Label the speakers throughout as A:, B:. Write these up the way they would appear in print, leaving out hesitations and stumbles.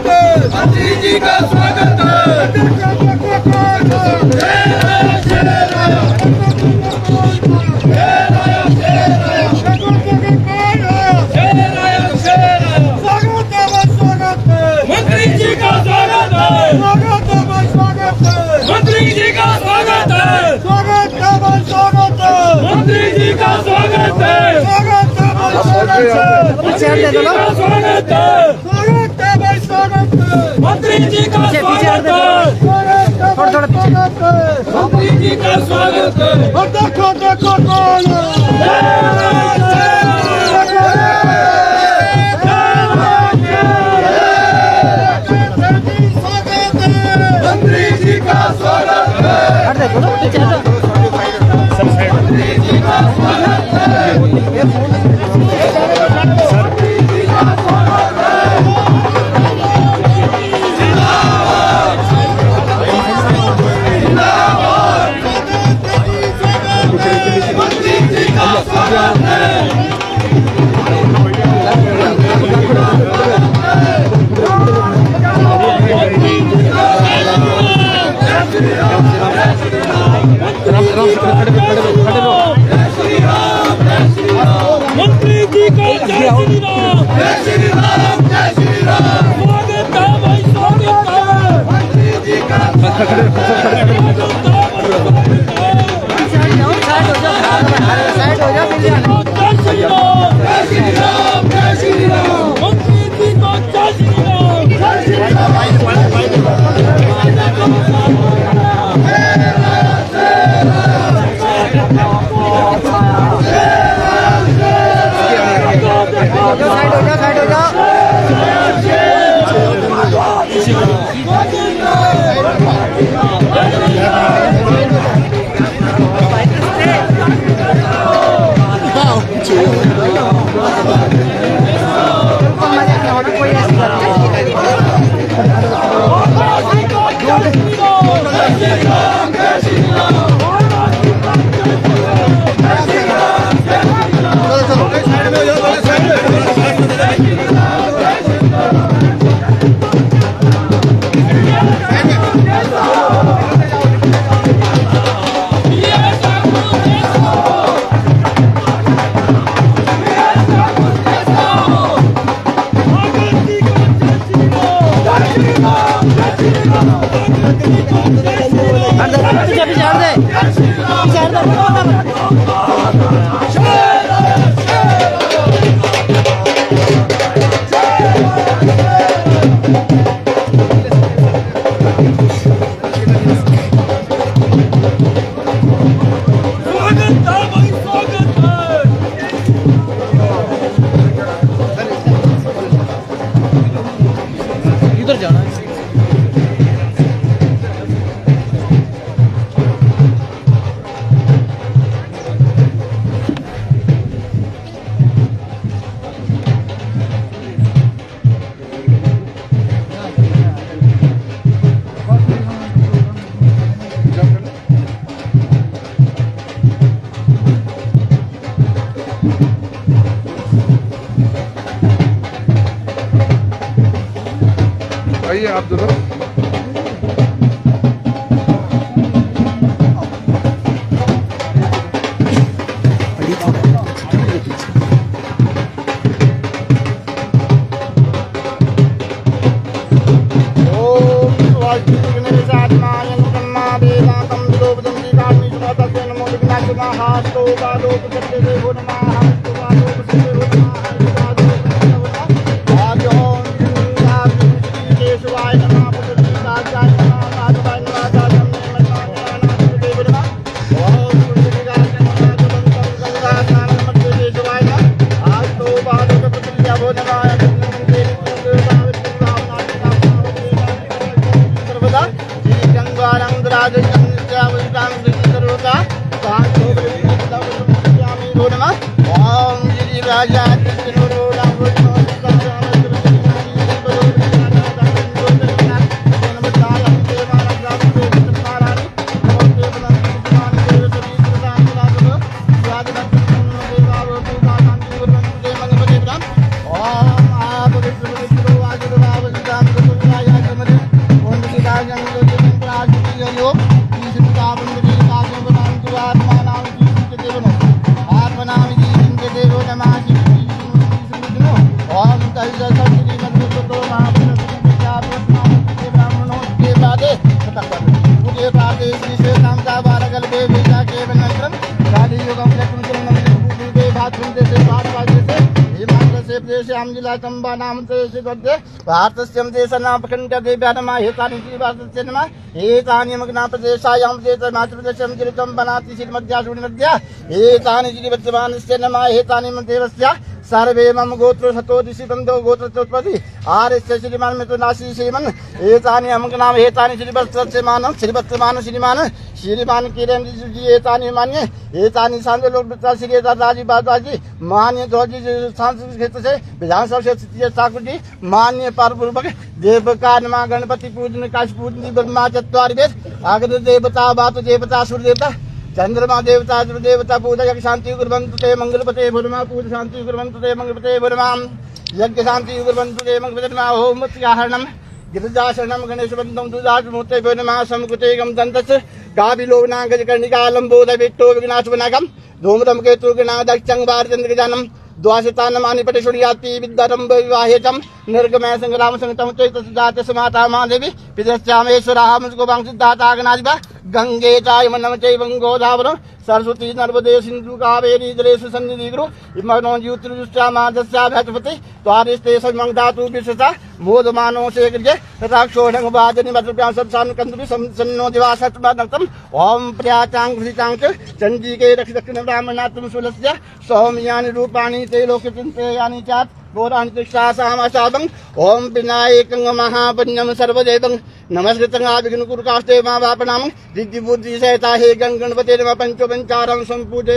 A: मंत्री जी का स्वागत है। मंत्री जी का स्वागत है। मंत्री जी का स्वागत है। मंत्री जी का स्वागत है। मंत्री जी का स्वागत है। मंत्री जी का स्वागत है। देखो देखो मंत्री जी का स्वागत है। मंत्री जी का स्वागत है। मंत्री जी का जय श्री राम। जय श्री राम। जय श्री राम। स्वागत है भाई, स्वागत है। मंत्री जी का
B: आइए आप दोनों।
A: राजा
B: प्रदेशां जिला चंबा नाम से गद्य भारतस्यं देशनापखण्डदेव्यानमा हेतानि श्रीवासस्य नमः एतानि मग्ना प्रदेशायां देशमात्रप्रदेशं जिलितं बनाति श्रीमद्याशूनिमद्या एतानि श्रीवत्समानस्य नमः एतानि देवस्य सर्वे मम गोत्र सतो दिशि बंधो गोत्रोत्पत्ति आर्यस्य श्रीमान मिथुनाशी श्रीमन एतानि अमग्नाम एतानि श्रीवत्समान श्रीमान किरण जी एतानि मान्य एतानि सांदे लोक श्री दादाजी बादाजी मान्य ध्वजी सांस्कृतिक क्षेत्र से विधानसभा क्षेत्र ठाकुर जी मान्य पार्वक देवका नमा गणपति पूजन काश पूजन ब्रह्मा चत्वारि वेद आगत देवता बात देवता सूर्य देवता चंद्रमा देवता देवता पूजा यज्ञ शांति कुर्वन्तु ते मंगलपते भुरमा पूजा शांति कुर्वन्तु ते मंगलपते भुरमा यज्ञ शांति कुर्वन्तु ते मंगलपते भुरमा ओम मत्स्याहरणम गिरिजाशरणम गणेशवन्दं दुदात्मूर्ते भुरमा समकुते गम दन्तस् गाविलोना गजकर्णिका लंबोदय विट्टो विघ्नाशवनागम धूम्रम केतु गणादक्षं वारचन्द्रगजानम द्वाशतानमानि पटिषुर्याति विद्यारंभ विवाहेतम निर्गमय संग्राम संगतम चैतसजात समाता मादेवी पितश्चामेश्वराः मुझको सिद्धाता गणाधिपा गंगे चायमनम चैवं गोदावरं सरस्वती नर्मदे सिंधु कावेरी जलेषु सन्निधि गुरु इमग्नो ज्योतिर्जुष्टा माधस्याभ्यचपति त्वारिस्ते सर्वं धातु विश्वसा मोदमानो शेखर्ये राक्षोढं वाजनि भद्रभ्यां सत्सान् कन्दुभि सन्नो दिवासत्मनक्तम् ओम प्रियाचां घृतां च चण्डीके रक्षदक्षिण ब्राह्मणात्म सुलस्य सौम्यानि रूपाणि ते लोके चिन्तयानि चात् घोराणि तिष्ठासामाशाभं ओम विनायकं महापुण्यं सर्वदेवं नमस्कृतं विघ्नकुरुकास्ते मावापनाम दिव्यबुद्धि सहिता हे गणपते नमः पंचोपचारं संपूजे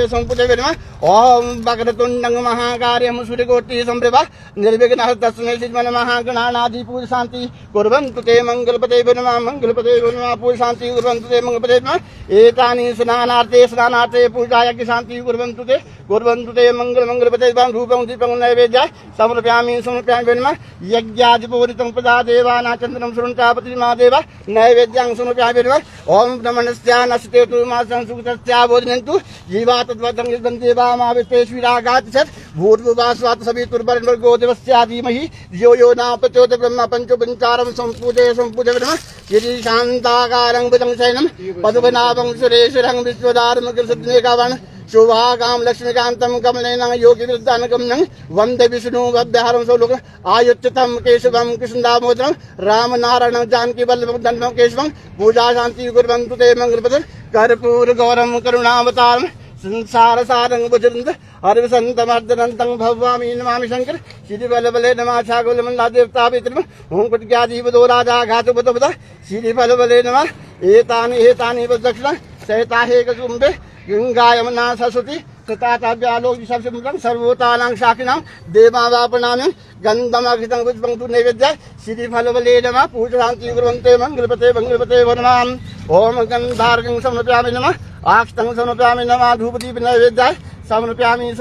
B: नमः ओम वक्रतुण्डं महाकार्यं सूर्यकोटि संप्रभा निर्विघ्नः तस्मै श्रीमन् महागणानादि पूज शांति कुर्वन्तु ते मंगलपते नमः पूज शांति कुर्वन्तु ते मंगलपते नमः एतानि स्नानार्थे पूजाय शांति कुर्वन्तु ते मंगलपते रूपं दीपं नैवेद्याय समर्पयामि नमः यज्ञादिपूरितं पदा देवाना चन्द्रं सुरंचापति महादेव नैवेद्यं समर्पयामि नमः ओम ब्रह्मणस्यानस्ते तु मासं सुकृतस्या बोधयन्तु जीवा तद्वतं देवा माविश्वेश्वरागात् सत् भूर्भुवास्वात् सवितुर्वरेण्यो देवस्य धीमहि धियो यो न प्रचोदयात् ब्रह्म पंचोपचारं संपूजे नमः यदि शान्ताकारं भुजं शयनं पद्मनाभं सुरेश्वरं विश्वदारमकृष्णेकावन् शोभागां लक्ष्मीकान्तं कमलेन योगी विरुद्धानगमनं वन्दे विष्णु भव्यहरं सौलोक आयुच्यतं केशवं कृष्णदामोदरं रामनारायणं जानकीवल्लभं धन्वं केशवं पूजा शान्ति कुर्वन्तु ते मंगलपदं कर्पूर गौरं करुणावतारं संसार सारंग भुजरंद हरिवसंतमर्दनंतं भवामी नमामि शंकर श्री बलबले नमः छागोलमल्ला देवता पितृम ओम कुटज्ञादीवदो राजा घातुपतपद श्री बलबले नमः एतानि दक्षिण सहिता हे कुंभे गंगा यमुना सरस्वती तथाव्यालोक सबसे सर्वोतानां शाखिनां देवावापनामि गंधम अक्षितं पुष्पं तु नैवेद्याय श्री फलबले नमः पूजा शांति कुर्वन्ते मंगलपते नमः ओम गंधार्घं समर्पयामि नमः आक्षतं समर्पयामि नमः धूपदीप नैवेद्याय समर्पयामि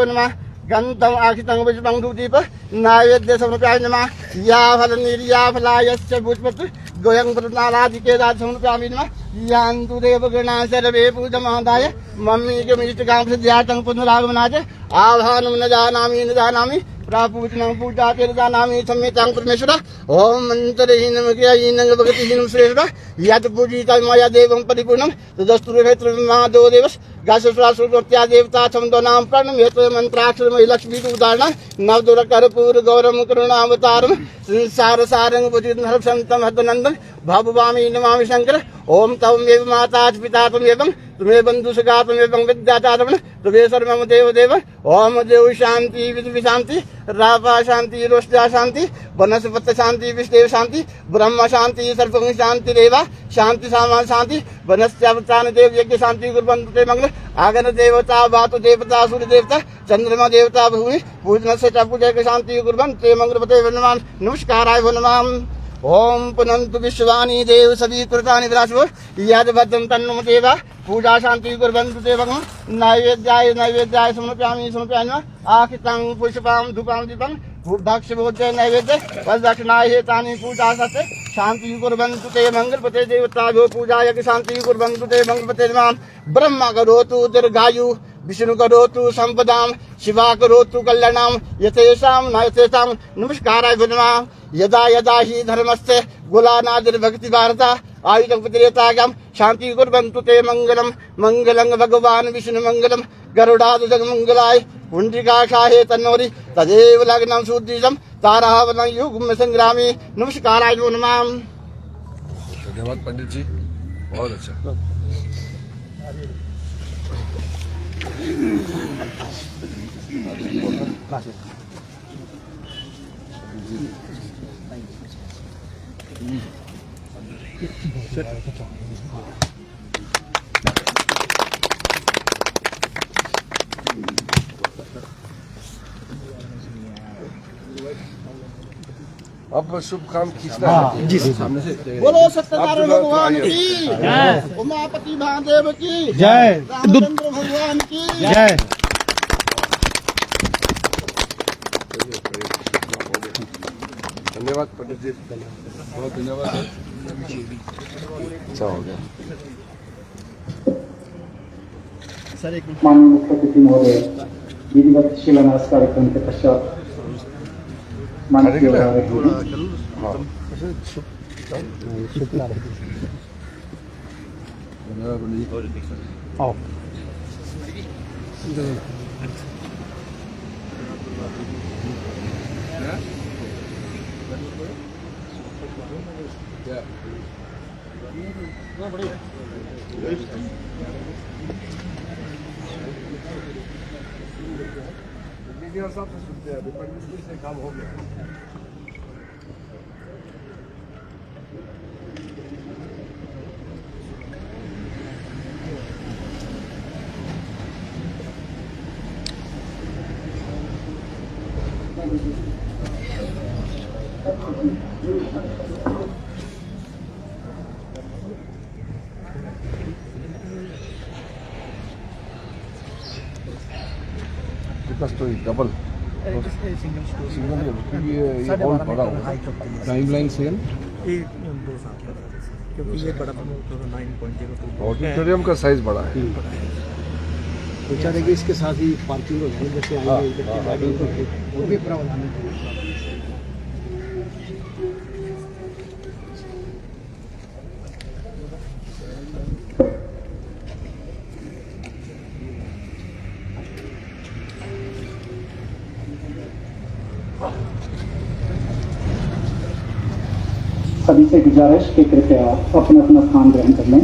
B: नमः गन्धम् आक्षितं पुष्पं धूपदीप नैवेद्य समर्पयामि नमः या फलनिर्या फलायश्च पुष्पत् गोयं प्रदानादिके समर्पयामि नमः यान्तु देवगणा सर्वे पूजमादाय मम्मीकमिष्टकां सिद्ध्यार्थं पुनरागमनाय आवाहनं न जानामि प्रापूजनं पूजाते न जानामि सम्यतां परमेश्वर ओम मन्त्रहीनं क्रियाहीनं भक्तिहीनं श्रेष्ठ यत् पूजितं मया देवं परिपूर्णं तदस्तु महादेव देवस् गासुरासुरत्या देवता छन्दनां प्रणम हेतु मंत्राक्षर लक्ष्मी उदाहरण नवदुरकर्पूर गौरम करुणावतारम संसार सारंग बुद्धिधर संतम हदनंदन भववामी नमामि शंकर ओम तमेव माता पिता तमेव तुम्हें बंधु सखा तमेव विद्याता तुम्हें सर्वम देव ओम देव शांति विद्युत शांति रापा शांति रोष्टा शांति वनस्पत शांति विष्णु शांति ब्रह्म शांति सर्व शांति रेवा शांति सामा शांति वनस्पति देव यज्ञ शांति कुर्वन्तु ते मंगल आगन देवता वातु देवता सूर्य देवता चंद्रमा देवता भूमि पूजन से पूजा शांति कुर्वन्तु ते मंगलपते नमस्काराय नमः ओम पुनन्तु विश्वानि देव सभी कृतानि विरासो यद भद्रं तन्नो देवा पूजा शांति कुर्वन्तु ते भगवान् नैवेद्याय समर्पयामि आखितं पुष्पं धूपं दीपं भक्षभोज्य नैवेद्य प्रदक्षिणाय हेतानि पूजा सत्य शांति कुर्वन्तु ते मंगलपते देवताभ्यो पूजाय शांति कुर्वन्तु ते मंगलपते नमः ब्रह्मा करोतु दीर्घायु विष्णु करोतु संपदां शिवा करोतु कल्याणां यथेषां न यथेषां नमस्काराय नमः यदा यदा हि धर्मस्य गुलानादिर्भक्ति वार्ता आयुधं शांति कुर्वन्तु ते मंगलं भगवान् विष्णु मंगलं गरुडाध्वज मंगलाय पुंडरीकाक्षाय तन्नोरि तदेव लग्नं सुदीर्घं तारावनं युग्म संग्रामे नमस्काराय नमः।
C: धन्यवाद पंडित जी, बहुत अच्छा। अब शुभ काम खींचना है जी सामने से।
B: बोलो सत्यनारायण भगवान की जय, उमापति महादेव की
D: जय,
B: रामचंद्र भगवान की
D: जय।
C: धन्यवाद पंडित जी, बहुत धन्यवाद। अच्छा हो गया।
E: माननीय मुख्य अतिथि महोदय, विधिवत शिलान्यास कार्यक्रम के पश्चात माननीय
C: से काम हो गया। कितना स्टोरी डबल सिंगल है क्योंकि ये बहुत बड़ा होगा। टाइमलाइन सेम
D: क्योंकि ये बड़ा 9.02
C: ऑडिटोरियम का साइज बड़ा है।
D: सोचा था कि इसके साथ ही पार्किंग हो जाएगी, जैसे आएंगे वो भी प्रावधान है।
E: सभी से गुजारिश कि कृपया अपना अपना स्थान ग्रहण कर लें।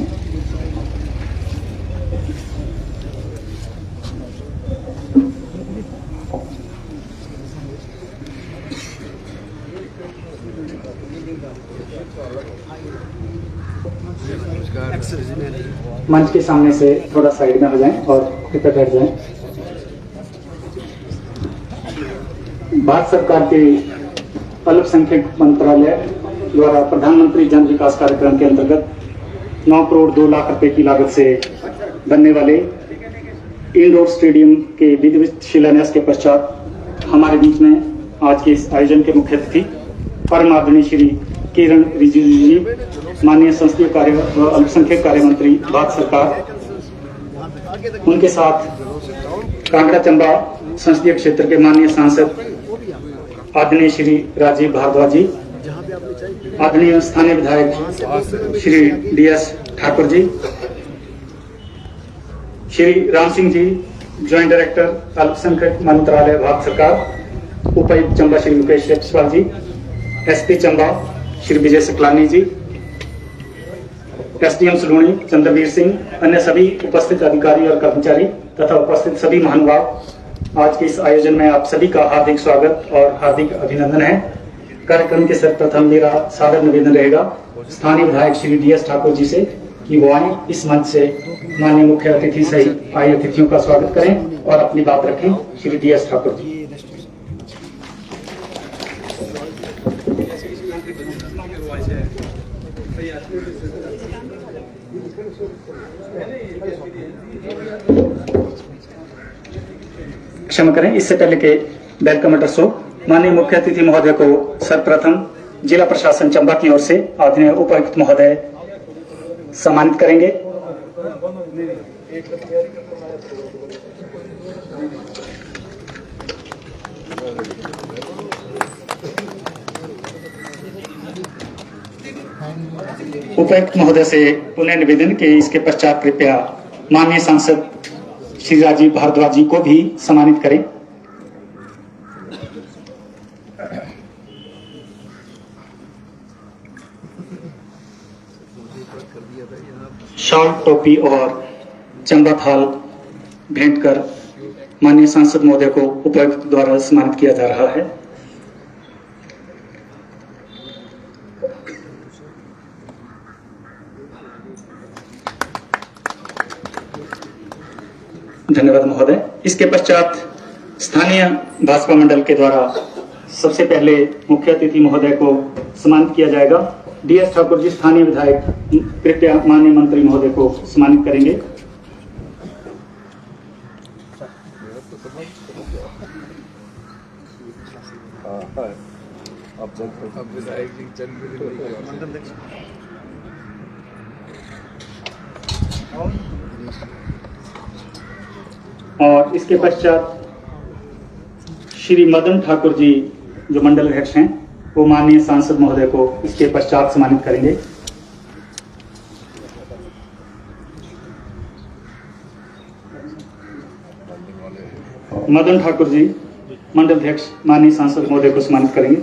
E: मंच के सामने से थोड़ा साइड में हो जाएं और कृपया बैठ जाएं। भारत सरकार के अल्पसंख्यक मंत्रालय द्वारा प्रधानमंत्री जन विकास कार्यक्रम के अंतर्गत 9 करोड़ 2 लाख रुपए की लागत से बनने वाले इंडोर स्टेडियम के विधिवत शिलान्यास के पश्चात हमारे बीच में आज के इस आयोजन के मुख्य अतिथि परम आदरणीय श्री किरण रिजिजू जी, माननीय संसदीय कार्य व अल्पसंख्यक कार्य मंत्री भारत सरकार, उनके साथ कांगड़ा चंबा संसदीय क्षेत्र के माननीय सांसद आदरणीय श्री राजीव भारद्वाज जी, आदरणीय स्थानीय विधायक श्री DS ठाकुर जी, श्री राम सिंह जी, ज्वाइंट डायरेक्टर अल्पसंख्यक मंत्रालय भारत सरकार, उपायुक्त चंबा श्री मुकेश जयसवाल जी, SP चंबा श्री विजय सकलानी जी, SDM सलूणी चंद्रवीर सिंह, अन्य सभी उपस्थित अधिकारी और कर्मचारी तथा उपस्थित सभी महानुभाव, आज के इस आयोजन में आप सभी का हार्दिक स्वागत और हार्दिक अभिनंदन है। कार्यक्रम के सर्वप्रथम मेरा सादर निवेदन रहेगा स्थानीय विधायक श्री DS ठाकुर जी से कि वो आए इस मंच से माननीय मुख्य अतिथि सहित आए अतिथियों का स्वागत करें और अपनी बात रखें। श्री DS ठाकुर जी। क्षमा करें, इससे पहले के वेलकम एड्रेस हो माननीय मुख्य अतिथि महोदय को सर्वप्रथम जिला प्रशासन चंबा की ओर से आदरणीय उपायुक्त महोदय सम्मानित करेंगे। उपायुक्त महोदय से पुनः निवेदन कि इसके पश्चात कृपया माननीय सांसद श्री राजीव भारद्वाज जी को भी सम्मानित करें। शॉल, टोपी और चंबा थाल भेंट कर माननीय सांसद महोदय को उपायुक्त द्वारा सम्मानित किया जा रहा है। धन्यवाद महोदय। इसके पश्चात स्थानीय भाजपा मंडल के द्वारा सबसे पहले मुख्य अतिथि महोदय को सम्मानित किया जाएगा। DS ठाकुर जी, स्थानीय विधायक, कृपया माननीय मंत्री महोदय को सम्मानित करेंगे।
C: अब विधायक जी
E: और इसके पश्चात श्री मदन ठाकुर जी जो मंडल अध्यक्ष हैं, वो माननीय सांसद महोदय को इसके पश्चात सम्मानित करेंगे। मदन ठाकुर जी मंडल अध्यक्ष माननीय सांसद महोदय को सम्मानित करेंगे।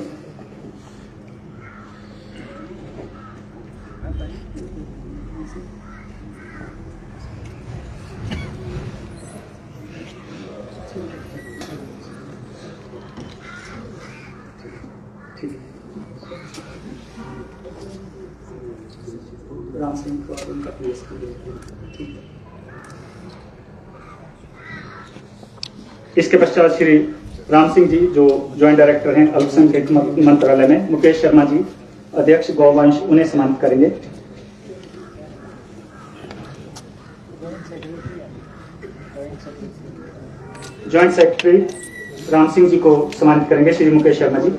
E: राम सिंह को और उनका इसके पश्चात श्री राम सिंह जी जो ज्वाइंट डायरेक्टर हैं अल्पसंख्यक मंत्रालय में, मुकेश शर्मा जी अध्यक्ष गौवंश, उन्हें सम्मानित करेंगे। ज्वाइंट सेक्रेटरी राम सिंह जी को सम्मानित करेंगे श्री मुकेश शर्मा जी।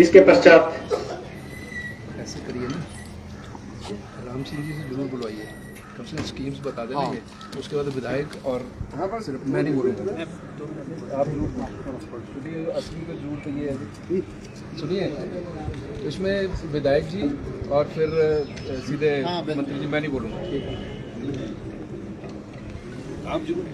E: इसके पश्चात
C: ऐसे करिए ना, राम सिंह जी से जरूर बुलवाइए, कम से कम स्कीम्स बता देंगे। उसके बाद विधायक और सिर्फ मैं नहीं बोलूँगा, आप सुनिए। असली का जरूर तो ये है, सुनिए, इसमें विधायक जी और फिर सीधे मंत्री जी, मैं नहीं बोलूँगा, आप जरूर।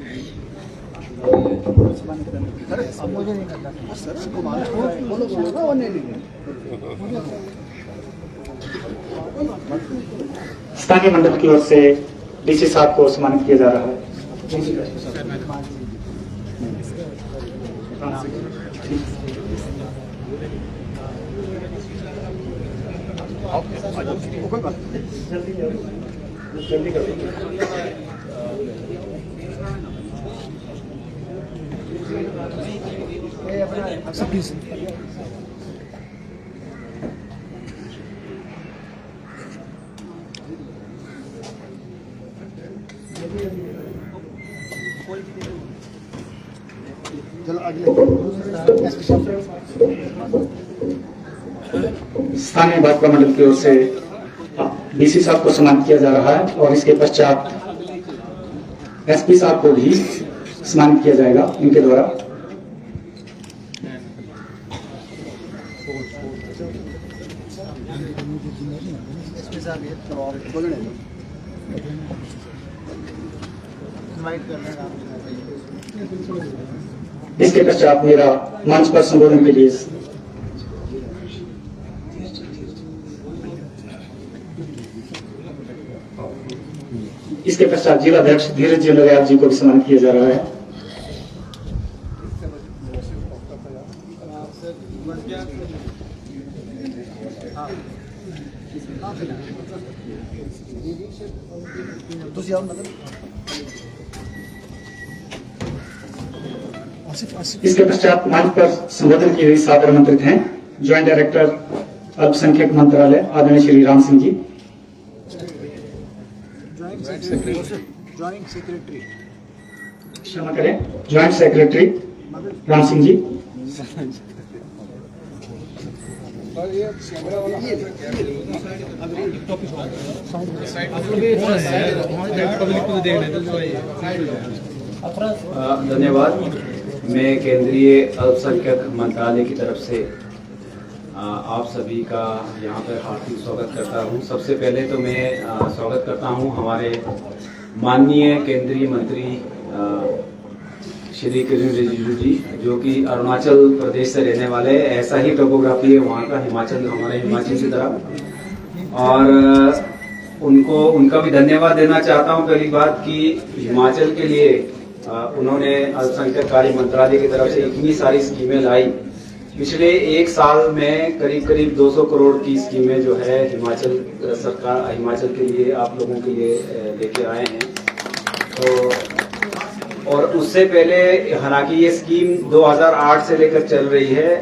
E: स्थानीय मंडल की ओर से DC साहब को सम्मानित किया जा रहा है। जल्दी करो।
D: चलो अगले
E: स्थानीय भाजपा मंडल की ओर से DC साहब को सम्मानित किया जा रहा है और इसके पश्चात SP साहब को भी सम्मानित किया जाएगा इनके द्वारा। इसके पश्चात मेरा मंच पर संबोधन के लिए इसके पश्चात जिला अध्यक्ष धीरज जी नरयाल जी को भी सम्मानित किया जा रहा है। इसके पश्चात मंच पर संबोधन के लिए सादर आमंत्रित हैं ज्वाइंट डायरेक्टर अल्पसंख्यक मंत्रालय आदरणीय श्री राम सिंह जी।
D: ज्वाइंट सेक्रेटरी
E: क्षमा करें, ज्वाइंट सेक्रेटरी राम सिंह जी।
F: धन्यवाद। मैं केंद्रीय अल्पसंख्यक मंत्रालय की तरफ से आप सभी का यहाँ पर हार्दिक स्वागत करता हूँ। सबसे पहले तो मैं स्वागत करता हूँ हमारे माननीय केंद्रीय मंत्री श्री किरण रिजिजू जी, जो कि अरुणाचल प्रदेश से रहने वाले हैं। ऐसा ही टोपोग्राफी है वहाँ का, हिमाचल, हमारे हिमाचल की तरफ। और उनका भी धन्यवाद देना चाहता हूँ पहली बात कि हिमाचल के लिए उन्होंने अल्पसंख्यक कार्य मंत्रालय की तरफ से इतनी सारी स्कीमें लाई। पिछले एक साल में करीब 200 करोड़ की स्कीमें जो है हिमाचल सरकार, हिमाचल के लिए, आप लोगों के लिए लेके आए हैं। तो और उससे पहले, हालांकि ये स्कीम 2008 से लेकर चल रही है।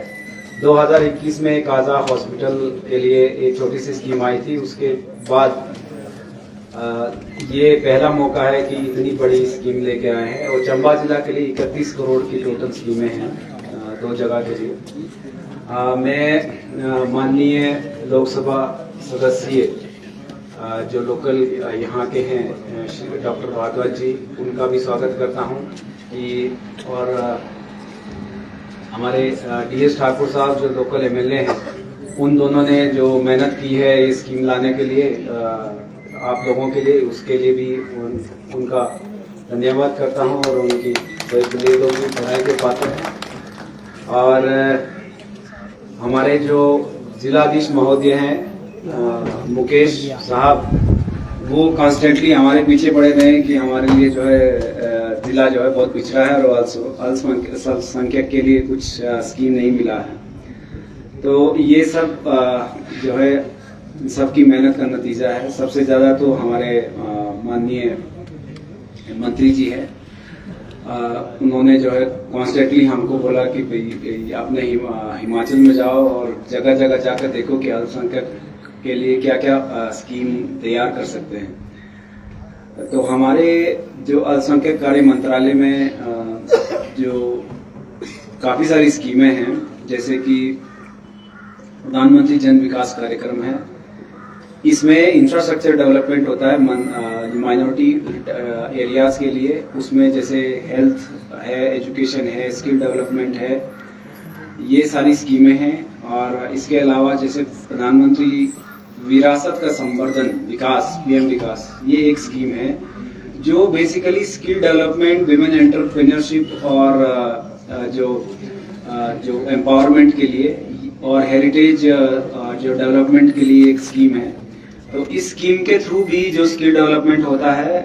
F: 2021 में काजा हॉस्पिटल के लिए एक छोटी सी स्कीम आई थी। उसके बाद ये पहला मौका है कि इतनी बड़ी स्कीम लेके आए हैं। और चंबा जिला के लिए 31 करोड़ की टोटल स्कीमें हैं 2 जगह के लिए। मैं माननीय लोकसभा सदस्य जो लोकल यहाँ के हैं डॉक्टर भारद्वाज जी, उनका भी स्वागत करता हूँ कि, और हमारे DS ठाकुर साहब जो लोकल MLA हैं, उन दोनों ने जो मेहनत की है ये स्कीम लाने के लिए आप लोगों के लिए, उसके लिए भी उनका धन्यवाद करता हूँ। और उनकी लिए लोग भी पढ़ाई के पात्र हैं। और हमारे जो जिलाधीश महोदय हैं मुकेश साहब, वो कॉन्स्टेंटली हमारे पीछे पड़े रहे कि हमारे लिए जो है जिला जो है बहुत पिछड़ा है और अल्पसंख्यक के लिए कुछ स्कीम नहीं मिला है। तो ये सब जो है सबकी मेहनत का नतीजा है। सबसे ज्यादा तो हमारे माननीय मंत्री जी हैं, उन्होंने जो है कॉन्स्टेंटली हमको बोला कि भाई अपने हिमाचल में जाओ और जगह जगह जाकर देखो कि अल्पसंख्यक के लिए क्या क्या स्कीम तैयार कर सकते हैं। तो हमारे जो अल्पसंख्यक कार्य मंत्रालय में जो काफी सारी स्कीमें हैं, जैसे कि प्रधानमंत्री जन विकास कार्यक्रम है, इसमें इंफ्रास्ट्रक्चर डेवलपमेंट होता है माइनॉरिटी एरियाज के लिए। उसमें जैसे हेल्थ है, एजुकेशन है, स्किल डेवलपमेंट है, ये सारी स्कीमें हैं। और इसके अलावा जैसे प्रधानमंत्री विरासत का संवर्धन विकास, PM विकास, ये एक स्कीम है जो basically skill development, women entrepreneurship और जो एम्पावरमेंट के लिए और हेरिटेज जो डेवलपमेंट के लिए एक स्कीम है। तो इस स्कीम के थ्रू भी जो स्किल डेवलपमेंट होता है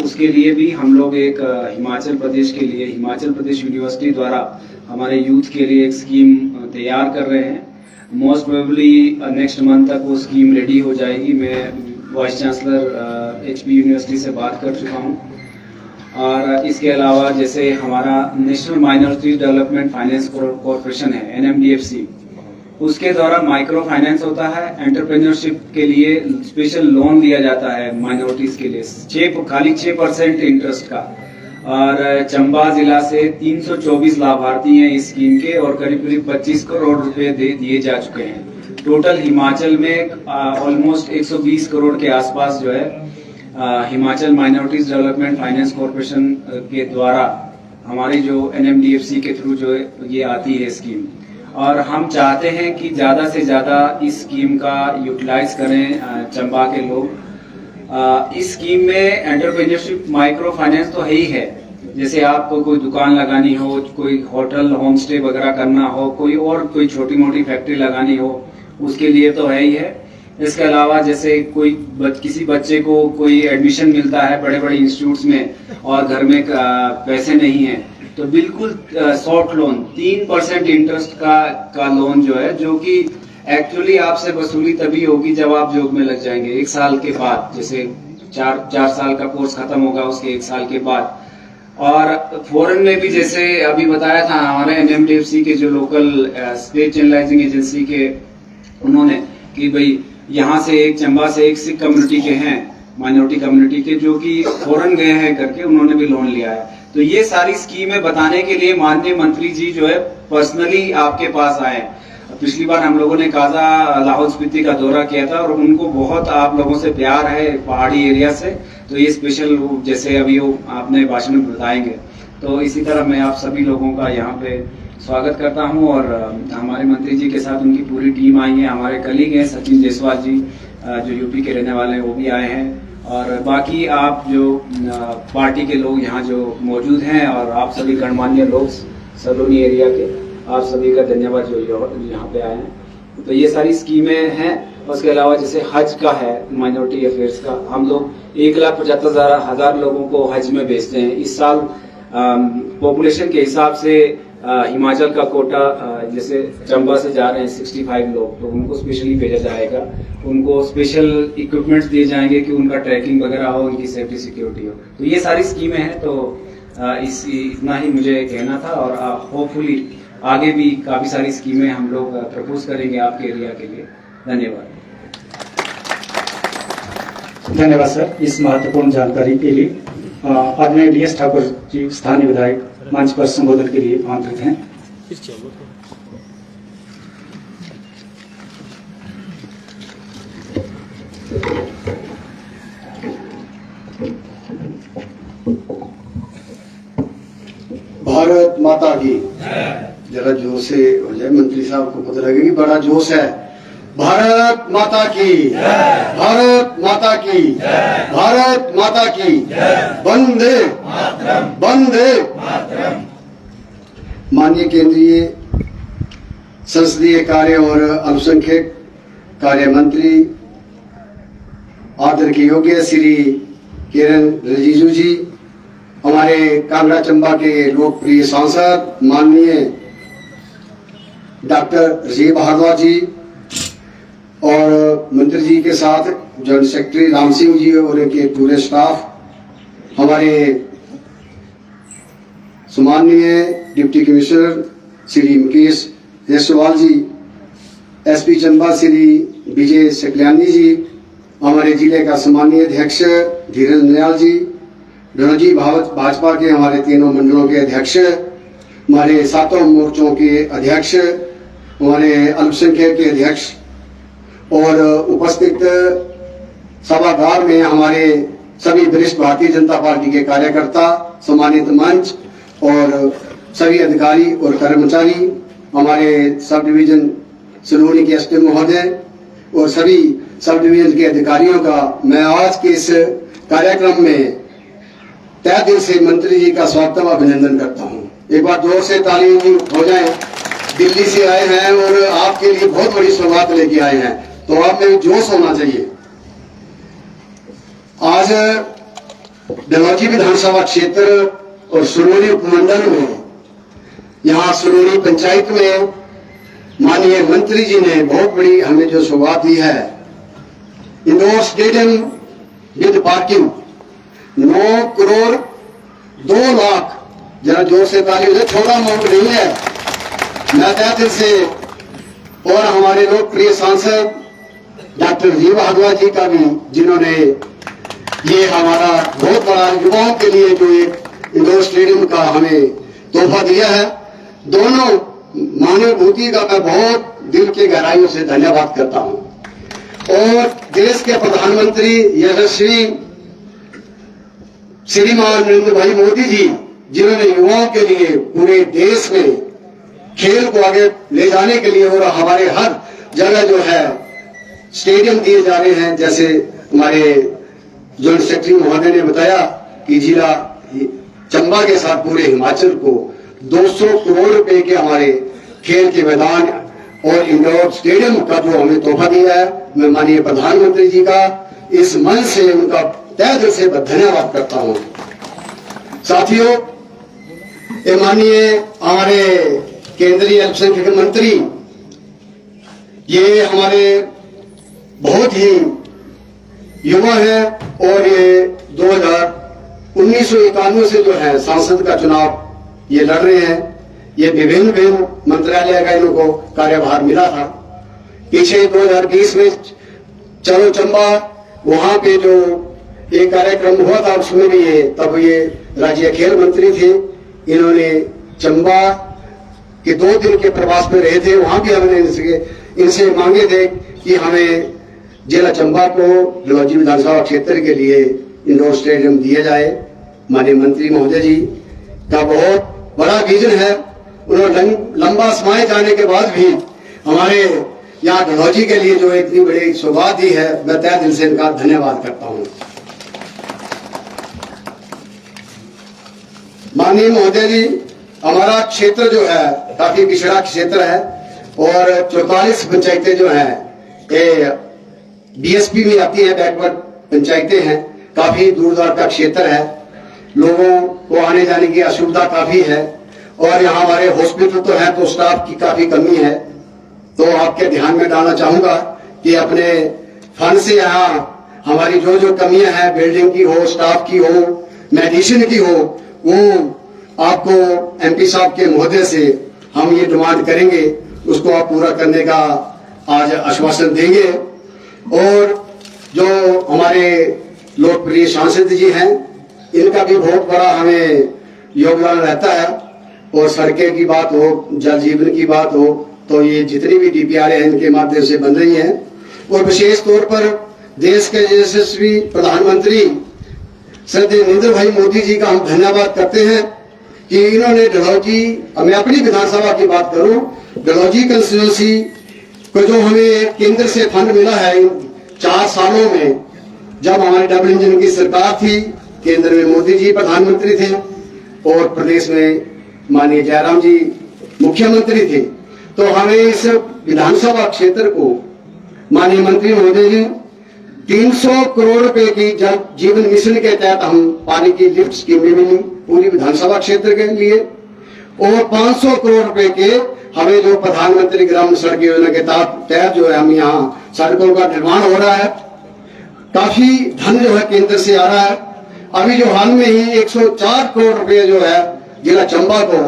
F: उसके लिए भी हम लोग एक हिमाचल प्रदेश के लिए, हिमाचल प्रदेश यूनिवर्सिटी द्वारा हमारे यूथ के लिए एक स्कीम तैयार कर रहे हैं। मोस्ट प्रोबेबली नेक्स्ट मंथ तक वो स्कीम रेडी हो जाएगी। मैं वाइस चांसलर HP यूनिवर्सिटी से बात कर चुका हूँ। और इसके अलावा जैसे हमारा national minority development finance corporation है, NMDFC, उसके द्वारा माइक्रो फाइनेंस होता है। एंटरप्रेन्योरशिप के लिए स्पेशल लोन दिया जाता है माइनॉरिटीज के लिए, खाली 6% इंटरेस्ट का। और चंबा जिला से 324 लाभार्थी हैं इस स्कीम के और करीब 25 करोड़ रुपए दिए जा चुके हैं। टोटल हिमाचल में ऑलमोस्ट 120 करोड़ के आसपास जो है Himachal minorities development finance corporation के द्वारा हमारी जो NMDFC के थ्रू जो है ये आती है स्कीम। और हम चाहते हैं कि ज्यादा से ज्यादा इस स्कीम का यूटिलाइज करें चंबा के लोग। इस स्कीम में एंटरप्रेन्योरशिप माइक्रो फाइनेंस तो है ही है। जैसे आपको कोई दुकान लगानी हो, कोई होटल होम स्टे वगैरह करना हो, कोई छोटी मोटी फैक्ट्री लगानी हो, उसके लिए तो है ही है। इसके अलावा जैसे किसी बच्चे को कोई एडमिशन मिलता है बड़े बड़े इंस्टीट्यूट्स में और घर में पैसे नहीं है, तो बिल्कुल सॉफ्ट लोन 3% इंटरेस्ट का लोन जो है, जो कि एक्चुअली आपसे वसूली तभी होगी जब आप जॉब में लग जाएंगे 1 साल के बाद। जैसे 4 साल का कोर्स खत्म होगा उसके 1 साल के बाद। और फॉरेन में भी जैसे अभी बताया था हमारे NMDFC के जो लोकल स्टेट चैनलाइजिंग एजेंसी के, उन्होंने कि भाई यहाँ से चंबा से एक सिख कम्युनिटी के हैं, माइनॉरिटी कम्युनिटी के, जो कि फॉरेन गए हैं करके उन्होंने भी लोन लिया है। तो ये सारी स्कीमें बताने के लिए माननीय मंत्री जी जो है पर्सनली आपके पास आए। पिछली बार हम लोगों ने काजा लाहौल स्पीति का दौरा किया था और उनको बहुत आप लोगों से प्यार है पहाड़ी एरिया से, तो ये स्पेशल जैसे अभी वो आपने भाषण में बताएंगे, तो इसी तरह मैं आप सभी लोगों का यहाँ पे स्वागत करता हूँ। और हमारे मंत्री जी के साथ उनकी पूरी टीम आई है, हमारे कलीग हैं सचिन जायसवाल जी जो यूपी के रहने वाले हैं वो भी आए हैं, और बाकी आप जो पार्टी के लोग यहाँ जो मौजूद हैं और आप सभी गणमान्य लोग सलोनी एरिया के, आप सभी का धन्यवाद जो यहाँ पे आए हैं। तो ये सारी स्कीमें हैं। उसके अलावा जैसे हज का है, माइनॉरिटी अफेयर्स का, हम लोग 1,75,000 लोगों को हज में भेजते हैं। इस साल पॉपुलेशन के हिसाब से हिमाचल का कोटा जैसे चंबा से जा रहे हैं 65 लोग, तो उनको स्पेशली भेजा जाएगा, उनको स्पेशल इक्विपमेंट्स दिए जाएंगे कि उनका ट्रैकिंग वगैरह हो, उनकी सेफ्टी सिक्योरिटी हो। तो ये सारी स्कीमें हैं। तो इतना ही मुझे कहना था, और होपफुली आगे भी काफी सारी स्कीमें हम लोग प्रपोज करेंगे आपके एरिया के लिए। धन्यवाद।
E: धन्यवाद सर इस महत्वपूर्ण जानकारी के लिए। आदरणीय DS ठाकुर जी स्थानीय विधायक मंच पर संबोधन के लिए आमंत्रित हैं।
D: भारत माता की जरा जोर से हो जाए, मंत्री साहब को पता लगे कि बड़ा जोश है। भारत माता की, भारत माता की, भारत माता की, वंदे वंदे। माननीय केंद्रीय संसदीय कार्य और अल्पसंख्यक कार्य मंत्री आदर के योग्य श्री किरण रिजिजू जी, हमारे कांगड़ा चंबा के लोकप्रिय सांसद माननीय डॉक्टर राजीव भारद्वाज जी और मंत्री जी के साथ जॉइंट सेक्रेटरी राम सिंह जी और उनके पूरे स्टाफ, हमारे सम्माननीय डिप्टी कमिश्नर श्री मुकेश जायसवाल जी, SP चंबा श्री विजय सकलियानी जी, हमारे जिले का सम्मानीय अध्यक्ष धीरज नयाल जी, रणजी भाजपा के हमारे तीनों मंडलों के अध्यक्ष, हमारे सातों मोर्चों के अध्यक्ष, हमारे अल्पसंख्यक के अध्यक्ष, और उपस्थित सभागार में हमारे सभी वरिष्ठ भारतीय जनता पार्टी के कार्यकर्ता, सम्मानित मंच और सभी अधिकारी और कर्मचारी, हमारे सब डिवीजन सलोनी के SP महोदय और सभी सब डिवीजन के अधिकारियों का मैं आज के इस कार्यक्रम में तहे दिल से मंत्री जी का स्वागत अभिनंदन करता हूं। एक बार जोर से ताली हो जाए। दिल्ली से आए हैं और आपके लिए बहुत बड़ी सौगात लेके आए हैं, तो आप में जोश होना चाहिए। आज डलहौजी विधानसभा क्षेत्र और सलोनी उपमंडल में, यहाँ सलोनी पंचायत में माननीय मंत्री जी ने बहुत बड़ी हमें जो सौगात दी है। Indoor stadium with parking 9 crore 2 lakh, जरा जोर से ताली हो जाए, छोटा अमाउंट नहीं है। मैं तहे दिल से, और हमारे लोकप्रिय सांसद डॉक्टर राजीव भारद्वाज जी का भी, जिन्होंने ये हमारा बहुत बड़ा युवाओं के लिए जो एक इंडोर स्टेडियम का हमें तोहफा दिया है, दोनों मानवभूति का मैं बहुत दिल की गहराइयों से धन्यवाद करता हूं। और देश के प्रधानमंत्री यशस्वी श्रीमान नरेंद्र भाई मोदी जी, जिन्होंने युवाओं के लिए पूरे देश में खेल को आगे ले जाने के लिए और हमारे हर जगह जो है स्टेडियम दिए जा रहे हैं। जैसे हमारे जॉइंट सेक्रेटरी महोदय ने बताया कि जिला चंबा के साथ पूरे हिमाचल को 200 करोड़ रुपए के हमारे खेल के मैदान और इंडोर स्टेडियम का जो हमें तोहफा दिया है, मैं माननीय प्रधानमंत्री जी का इस मन से उनका तहे दिल से धन्यवाद करता हूं। साथियों, ये माननीय हमारे केंद्रीय अल्पसंख्यक मंत्री, ये हमारे बहुत ही युवा है और ये 1991 से जो है सांसद का चुनाव ये लड़ रहे हैं। ये विभिन्न मंत्रालय का इनको कार्यभार मिला था। पीछे 2020 में चलो चंबा, वहां पे जो एक कार्यक्रम हुआ था उसमें भी ये, तब ये राज्य खेल मंत्री थे, इन्होंने चंबा कि 2 दिन के प्रवास में रहे थे, वहां भी हमने इनसे मांगे थे कि हमें जिला चंबा को डलहौजी विधानसभा क्षेत्र के लिए इंडोर स्टेडियम दिया जाए। माननीय मंत्री महोदय जी का बहुत बड़ा विजन है। उन्होंने लंबा समय जाने के बाद भी हमारे यहाँ डलहौजी के लिए जो इतनी बड़ी सौगात दी है, मैं तहे दिल से इनका धन्यवाद करता हूँ। माननीय महोदय जी, हमारा क्षेत्र जो है काफी पिछड़ा क्षेत्र है और 44 पंचायतें जो हैं ये बीएसपी में आती है, बैकवर्ड पंचायतें हैं, काफी दूर दराज का क्षेत्र है, लोगों को आने जाने की असुविधा काफी है और यहाँ हमारे हॉस्पिटल तो है तो स्टाफ की काफी कमी है। तो आपके ध्यान में डालना चाहूंगा कि अपने फंड से यहाँ हमारी जो जो कमियां हैं, बिल्डिंग की हो, स्टाफ की हो, मेडिसिन की हो, वो आपको एमपी साहब के महोदय से हम ये डिमांड करेंगे, उसको आप पूरा करने का आज आश्वासन देंगे। और जो हमारे लोकप्रिय सांसद जी हैं, इनका भी बहुत बड़ा हमें योगदान रहता है और सड़कें की बात हो, जल जीवन की बात हो, तो ये जितनी भी डीपीआर है इनके माध्यम से बन रही हैं। और विशेष तौर पर देश के यशस्वी प्रधानमंत्री श्रद्धेय नरेंद्र भाई मोदी जी का हम धन्यवाद करते हैं कि इन्होंने डलहौजी, मैं अपनी विधानसभा की बात करूं, डलहौजी कंस्टिट्यूंसी को जो हमें केंद्र से फंड मिला है इन 4 सालों में, जब हमारे डबल इंजन की सरकार थी, केंद्र में मोदी जी प्रधानमंत्री थे और प्रदेश में माननीय जयराम जी मुख्यमंत्री थे, तो हमें इस विधानसभा क्षेत्र को माननीय मंत्री महोदय जी 300 करोड़ रुपए की जल जीवन मिशन के तहत हम पानी की लिफ्ट स्कीम मिली पूरी विधानसभा क्षेत्र के लिए और 500 करोड़ रुपए के हमें जो प्रधानमंत्री ग्राम सड़क योजना के तहत जो है हम यहाँ सड़कों का निर्माण हो रहा है। काफी धन जो है केंद्र से आ रहा है। अभी जो हाल में ही 104 करोड़ रुपए जो है जिला चंबा को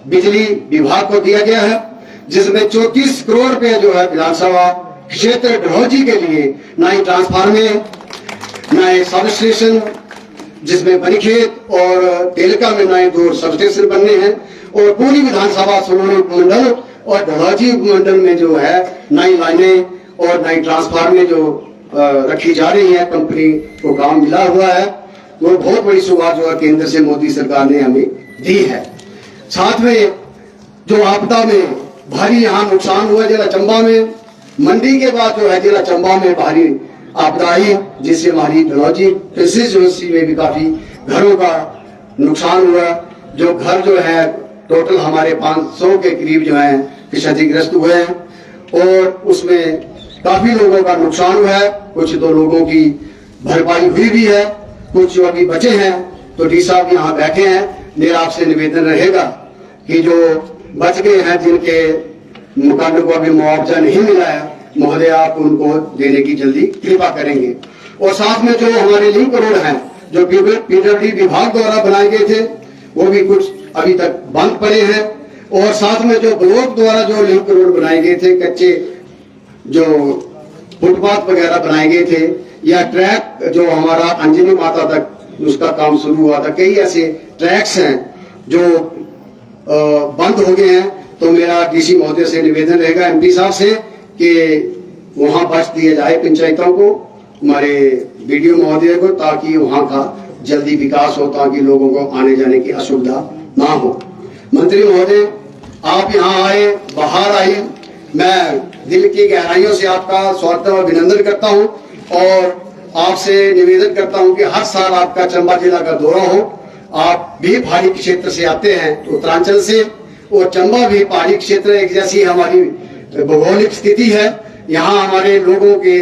D: बिजली विभाग को दिया गया है, जिसमें 34 करोड़ रुपए जो है विधानसभा क्षेत्र डलहौजी के लिए नए ट्रांसफार्मर, नए सब स्टेशन, जिसमें बनीखेत और तेलका में नए 2 सब स्टेशन बनने हैं और पूरी विधानसभा सोलूनी उपमंडल और डलहौजी उपमंडल में जो है नई लाइनें और नई ट्रांसफार्मर जो रखी जा रही है, कंपनी को काम मिला हुआ है। वो बहुत बड़ी सौगात जो है केंद्र से मोदी सरकार ने हमें दी है। साथ में जो आपदा में भारी यहाँ नुकसान हुआ जिला चंबा में, मंडी के बाद जो है जिला चंबा में भारी आपदा आई, जिससे हमारी डलहौजी कृषि यूनिवर्सिटी में भी काफी घरों का नुकसान हुआ। जो घर जो है टोटल हमारे 500 के करीब जो है क्षतिग्रस्त हुए हैं और उसमें काफी लोगों का नुकसान हुआ है। कुछ तो लोगों की भरपाई हुई भी है, कुछ जो अभी बचे हैं। तो डी साहब यहाँ बैठे हैं, मेरा आपसे निवेदन रहेगा कि जो बच गए हैं, जिनके मकानों को अभी मुआवजा नहीं मिला है, महोदय आप उनको देने की जल्दी कृपा करेंगे। और साथ में जो हमारे लिंक रोड हैं जो पीडब्ल्यूडी विभाग द्वारा बनाए गए थे, वो भी कुछ अभी तक बंद पड़े हैं। और साथ में जो ब्लॉक द्वारा जो लिंक रोड बनाए गए थे, कच्चे जो फुटपाथ वगैरह बनाए गए थे, या ट्रैक जो हमारा अंजनी माता तक उसका काम शुरू हुआ था, कई ऐसे ट्रैक्स हैं जो बंद हो गए हैं। तो मेरा डीसी महोदय से निवेदन रहेगा, एमपी साहब से, कि वहां बच दिया जाए पंचायतों को, हमारे बीडीओ महोदय को, ताकि वहां का जल्दी विकास हो, ताकि लोगों को आने जाने की असुविधा ना हो। मंत्री महोदय, आप यहाँ आए, बाहर आए, मैं दिल की गहराइयों से आपका स्वागत और अभिनंदन करता हूँ और आपसे निवेदन करता हूँ कि हर साल आपका चंबा जिला का दौरा हो। आप भी पहाड़ी क्षेत्र से आते हैं, उत्तरांचल से, और चंबा भी पहाड़ी क्षेत्र एक जैसी हमारी भौगोलिक स्थिति है। यहाँ हमारे लोगों के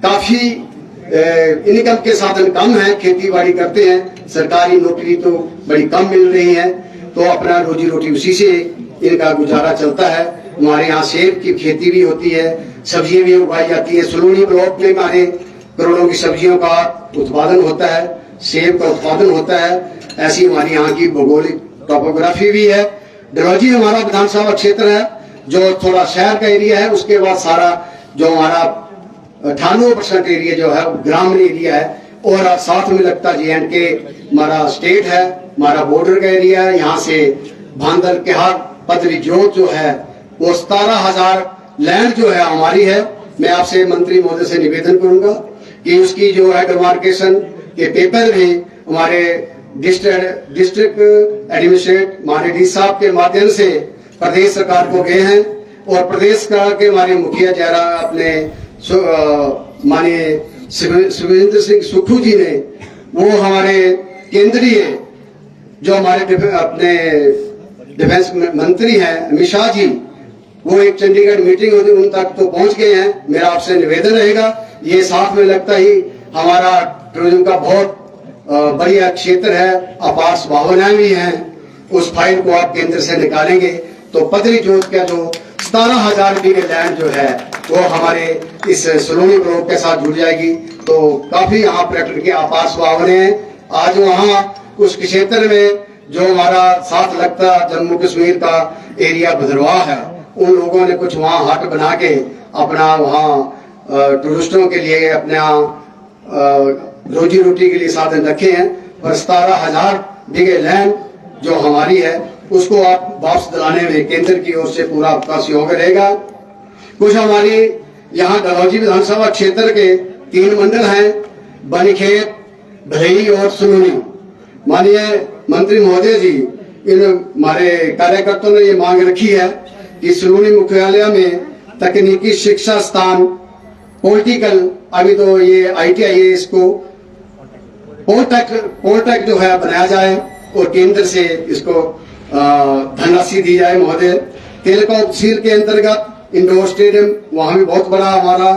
D: काफी इनकम के साधन कम है, खेती बाड़ी करते हैं, सरकारी नौकरी तो बड़ी कम मिल रही है, तो अपना रोजी रोटी उसी से इनका गुजारा चलता है। हमारे यहाँ सेब की खेती भी होती है, सब्जियां भी उगाई जाती है। सलूनी ब्लॉक में हमारे करोड़ों की सब्जियों का उत्पादन होता है, सेब का उत्पादन होता है। ऐसी हमारी यहाँ की भौगोलिक टोपोग्राफी भी है। डलहौजी हमारा विधानसभा क्षेत्र है जो थोड़ा शहर का एरिया है, उसके बाद सारा जो हमारा 98% एरिया जो है ग्रामीण एरिया है, और साथ में लगता JNK हमारा स्टेट है, हमारा बॉर्डर का एरिया है। यहाँ से भांदर केहार पदरी जोत जो है वो 17,000 लैंड जो है हमारी है। मैं आपसे मंत्री महोदय से निवेदन करूंगा कि उसकी जो है डिमार्केशन के पेपर भी हमारे डिस्ट्रिक्ट एडमिनिस्ट्रेट हमारे डी साहब के माध्यम से प्रदेश सरकार को गए हैं और प्रदेश सरकार के हमारे मुखिया जयरा अपने माननीय सुरेंद्र सिंह सुक्खू जी ने वो हमारे केंद्रीय जो हमारे अपने डिफेंस मंत्री हैं अमित शाह जी, वो एक चंडीगढ़ मीटिंग होती उन तक तो पहुंच गए हैं। मेरा आपसे निवेदन रहेगा, ये साथ में लगता ही हमारा टूरिज्म का बहुत बढ़िया क्षेत्र है, अपार संभावनाएं भी हैं। उस फाइल को आप केंद्र से निकालेंगे तो पदरी जोत का जो 17,000 बीघे लैंड जो है वो हमारे इस सलोनी ब्लॉक के साथ जुड़ जाएगी। तो काफी यहाँ पर्यटन की अपार संभावनाएं हैं। आज वहाँ उस क्षेत्र में जो हमारा साथ लगता जम्मू कश्मीर का एरिया भद्रवाह है, उन लोगों ने कुछ वहाँ हट बना के अपना वहाँ टूरिस्टों के लिए अपना रोजी रोटी के लिए साधन रखे हैं। और 17,000 बीघे लैंड जो हमारी है उसको आप वापस दिलाने में केंद्र की ओर से पूरा आपका सहयोग रहेगा। कुछ हमारी यहाँ डलहौजी विधानसभा क्षेत्र के 3 मंडल हैं, बनीखेत, भलई और सुलूनी। माननीय मंत्री महोदय जी, इन हमारे कार्यकर्ताओं ने ये मांग रखी है कि सुलूनी मुख्यालय में तकनीकी शिक्षा स्थान पॉलिटिकल, अभी तो ये ITI है, इसको पोलटेक जो है बनाया जाए और केंद्र से इसको धनराशि दी जाए। महोदय, तेलका उपसील के अंतर्गत इंडोर स्टेडियम, वहां भी बहुत बड़ा हमारा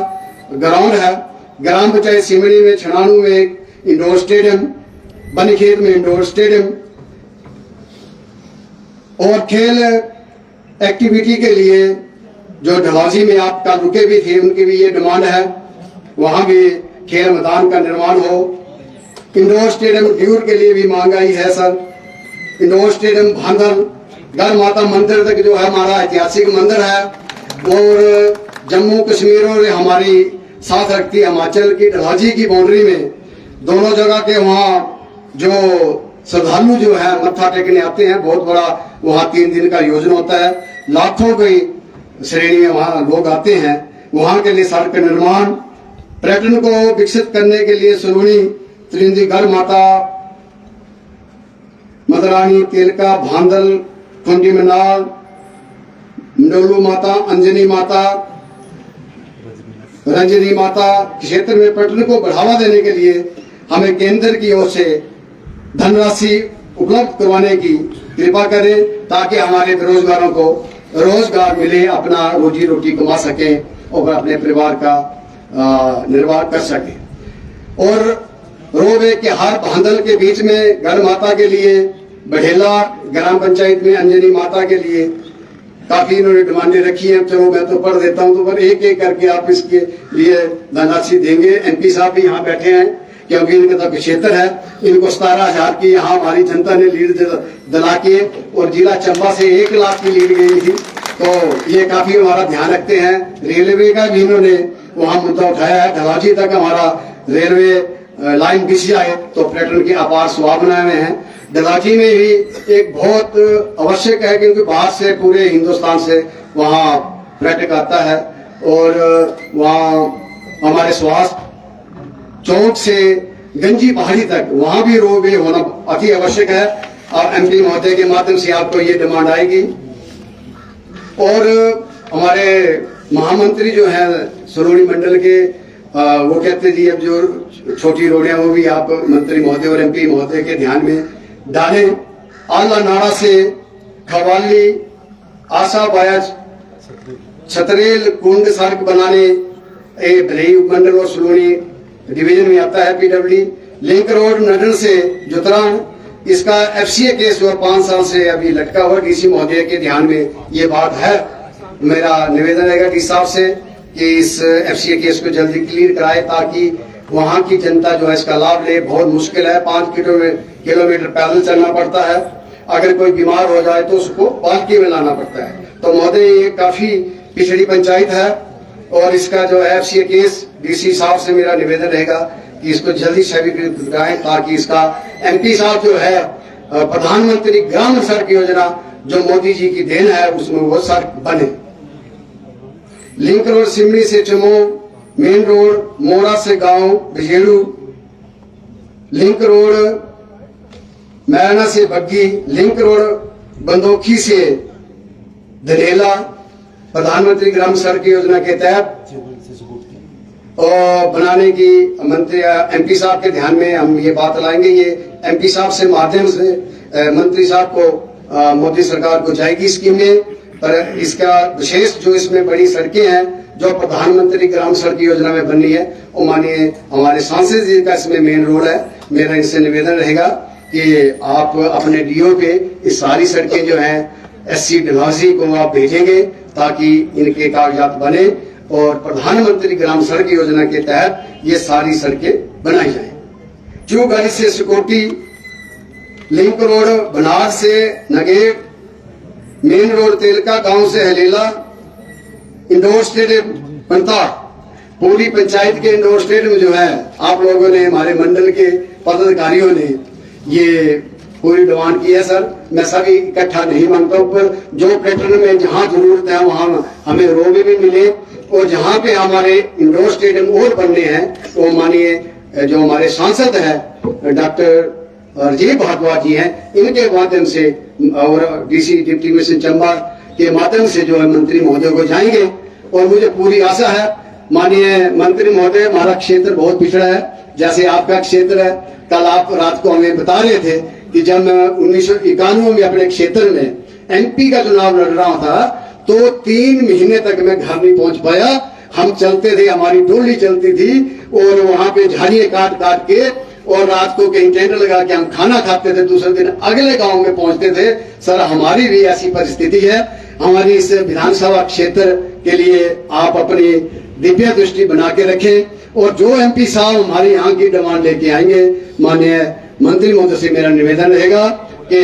D: ग्राउंड है। ग्राम पंचायत सिमड़ी में, छनानू में इंडोर स्टेडियम, बनीखेत में इंडोर स्टेडियम और खेल एक्टिविटी के लिए जो डलहौजी में आप कल रुके भी थे, उनकी भी ये डिमांड है, वहां भी खेल मैदान का निर्माण हो। इंडोर स्टेडियम ड्यूर के लिए भी महंगाई है सर। इंडोर स्टेडियम भांदल, गढ़ माता मंदिर तक जो है हमारा ऐतिहासिक मंदिर है और जम्मू कश्मीर और हमारी साथ रखती हिमाचल की डलहौजी की बाउंड्री में दोनों जगह के वहाँ जो श्रद्धालु जो है मत्था टेकने आते हैं, बहुत बड़ा वहाँ 3 दिन का आयोजन होता है। लाखों की श्रेणी में वहाँ लोग आते हैं। वहाँ के लिए सड़क का निर्माण, पर्यटन को विकसित करने के लिए सलूनी, त्रिंदी, गढ़ माता, मदरानी, तेलका, भांदल, कुंडी मिनाल, मंडोलू माता, अंजनी माता, रंजनी माता क्षेत्र में पर्यटन को बढ़ावा देने के लिए हमें केंद्र की ओर से धनराशि उपलब्ध करवाने की कृपा करें ताकि हमारे बेरोजगारों को रोजगार मिले, अपना रोजी रोटी कमा सकें और अपने परिवार का निर्वाह कर सकें। और रोवे के हर भांदल के बीच में गढ़ माता के लिए, बढ़ेला ग्राम पंचायत में अंजनी माता के लिए काफी इन्होंने डिमांडें रखी हैं। चलो मैं तो पढ़ देता हूं, तो पर एक एक करके आप इसके लिए धनराशि देंगे। MP साहब भी यहाँ बैठे हैं क्योंकि इनका तो क्षेत्र है। इनको 17,000 की यहाँ हमारी जनता ने लीड दिला के और जिला चंबा से 1 लाख की लीड गई थी, तो ये काफी हमारा ध्यान रखते हैं। रेलवे का भी इन्होंने वहाँ मुद्दा उठाया है। डलहौजी तक हमारा रेलवे लाइन बिछी आए तो पर्यटन की अपार संभावनाएं हैं। डलहौजी में भी एक बहुत आवश्यक है क्योंकि बाहर से पूरे हिंदुस्तान से वहाँ पर्यटक आता है और वहाँ हमारे स्वास्थ्य चौक से गंजी पहाड़ी तक वहाँ भी रोपवे होना अति आवश्यक है। और MP महोदय के माध्यम से आपको ये डिमांड आएगी। और हमारे महामंत्री जो है सलोनी मंडल के, वो कहते जी अब जो छोटी रोडियां वो भी आप मंत्री महोदय और MP महोदय के ध्यान में डालें। आला नाड़ा से खवाली, आशा बायज, छतरेल कुंड सड़क बनाने, भलई उपमंडल और सलोनी डिवीजन में आता है PWD। लिंक रोड नडन से जुतरान, इसका FCA केस जो 5 साल से अभी लटका हुआ, DC महोदय के ध्यान में ये बात है। मेरा निवेदन रहेगा DC साहब से कि इस FCA केस को जल्दी क्लियर कराए ताकि वहाँ की जनता जो है इसका लाभ ले। बहुत मुश्किल है, 5 किलोमीटर पैदल चलना पड़ता है। अगर कोई बीमार हो जाए तो उसको पालकी में लाना पड़ता है। तो महोदय ये काफी पिछड़ी पंचायत है और इसका जो FCA केस DC साहब से मेरा निवेदन रहेगा कि इसको जल्दी स्वीकृत कराएं ताकि इसका MP साहब जो है प्रधानमंत्री ग्राम सड़क योजना जो मोदी जी की देन है उसमें वो सड़क बने। लिंक रोड सिमरी से चमो, मेन रोड मोरा से गांव बिजेड़ू, लिंक रोड मैराना से बग्गी, लिंक रोड बंदोखी से धनेला, प्रधानमंत्री ग्राम सड़क योजना के तहत और बनाने की मंत्री एमपी साहब के ध्यान में हम ये बात लाएंगे। ये एमपी साहब से माध्यम से मंत्री साहब को मोदी सरकार को जाएगी स्कीम में, पर इसका विशेष जो इसमें बड़ी सड़कें हैं जो प्रधानमंत्री ग्राम सड़क योजना में बननी है, वो मानिए हमारे सांसद जी का इसमें मेन रोल है। मेरा इनसे निवेदन रहेगा कि आप अपने डीओ पे इस सारी सड़कें जो हैं एससी डलहौजी को आप भेजेंगे ताकि इनके कागजात बने और प्रधानमंत्री ग्राम सड़क योजना के तहत ये सारी सड़कें बनाई जाए। चूगढ़ी से सुकोटी, लिंक रोड बनार से नगेट, मेन रोड तेलका गांव से हलेला, इंडोर स्टेडियम बनता, पूरी पंचायत के इंडोर स्टेडियम जो है आप लोगों ने, हमारे मंडल के पदाधिकारियों ने ये पूरी डिमांड की है। सर मैं सभी इकट्ठा नहीं मांगता हूँ, पर जो पैटर्न में जहाँ जरूरत है वहाँ हमें रोड भी मिले और जहाँ पे हमारे इंडोर स्टेडियम और बनने हैं वो मानिए जो हमारे सांसद है डॉक्टर राजीव भारद्वाज जी हैं, इनके माध्यम से और डीसी डिप्टी कमिश्नर चंबा के माध्यम से जो है मंत्री महोदय को जाएंगे। और मुझे पूरी आशा है माननीय मंत्री महोदय, हमारा क्षेत्र बहुत पिछड़ा है जैसे आपका क्षेत्र है। कल आप रात को हमें बता रहे थे कि जब मैं 1991 में अपने क्षेत्र में एमपी का चुनाव लड़ रहा था तो 3 महीने तक मैं घर नहीं पहुंच पाया। हम चलते थे, हमारी टोली चलती थी और वहां पे झाड़ियां काट काट के और रात को कहीं टेंट लगा के हम खाना खाते थे, दूसरे दिन अगले गांव में पहुंचते थे। सर हमारी भी ऐसी परिस्थिति है। हमारी इस विधानसभा क्षेत्र के लिए आप अपनी दिव्य दृष्टि बना के रखें और जो एमपी साहब हमारे यहाँ की डिमांड लेके आएंगे, माननीय मंत्री महोदय से मेरा निवेदन रहेगा कि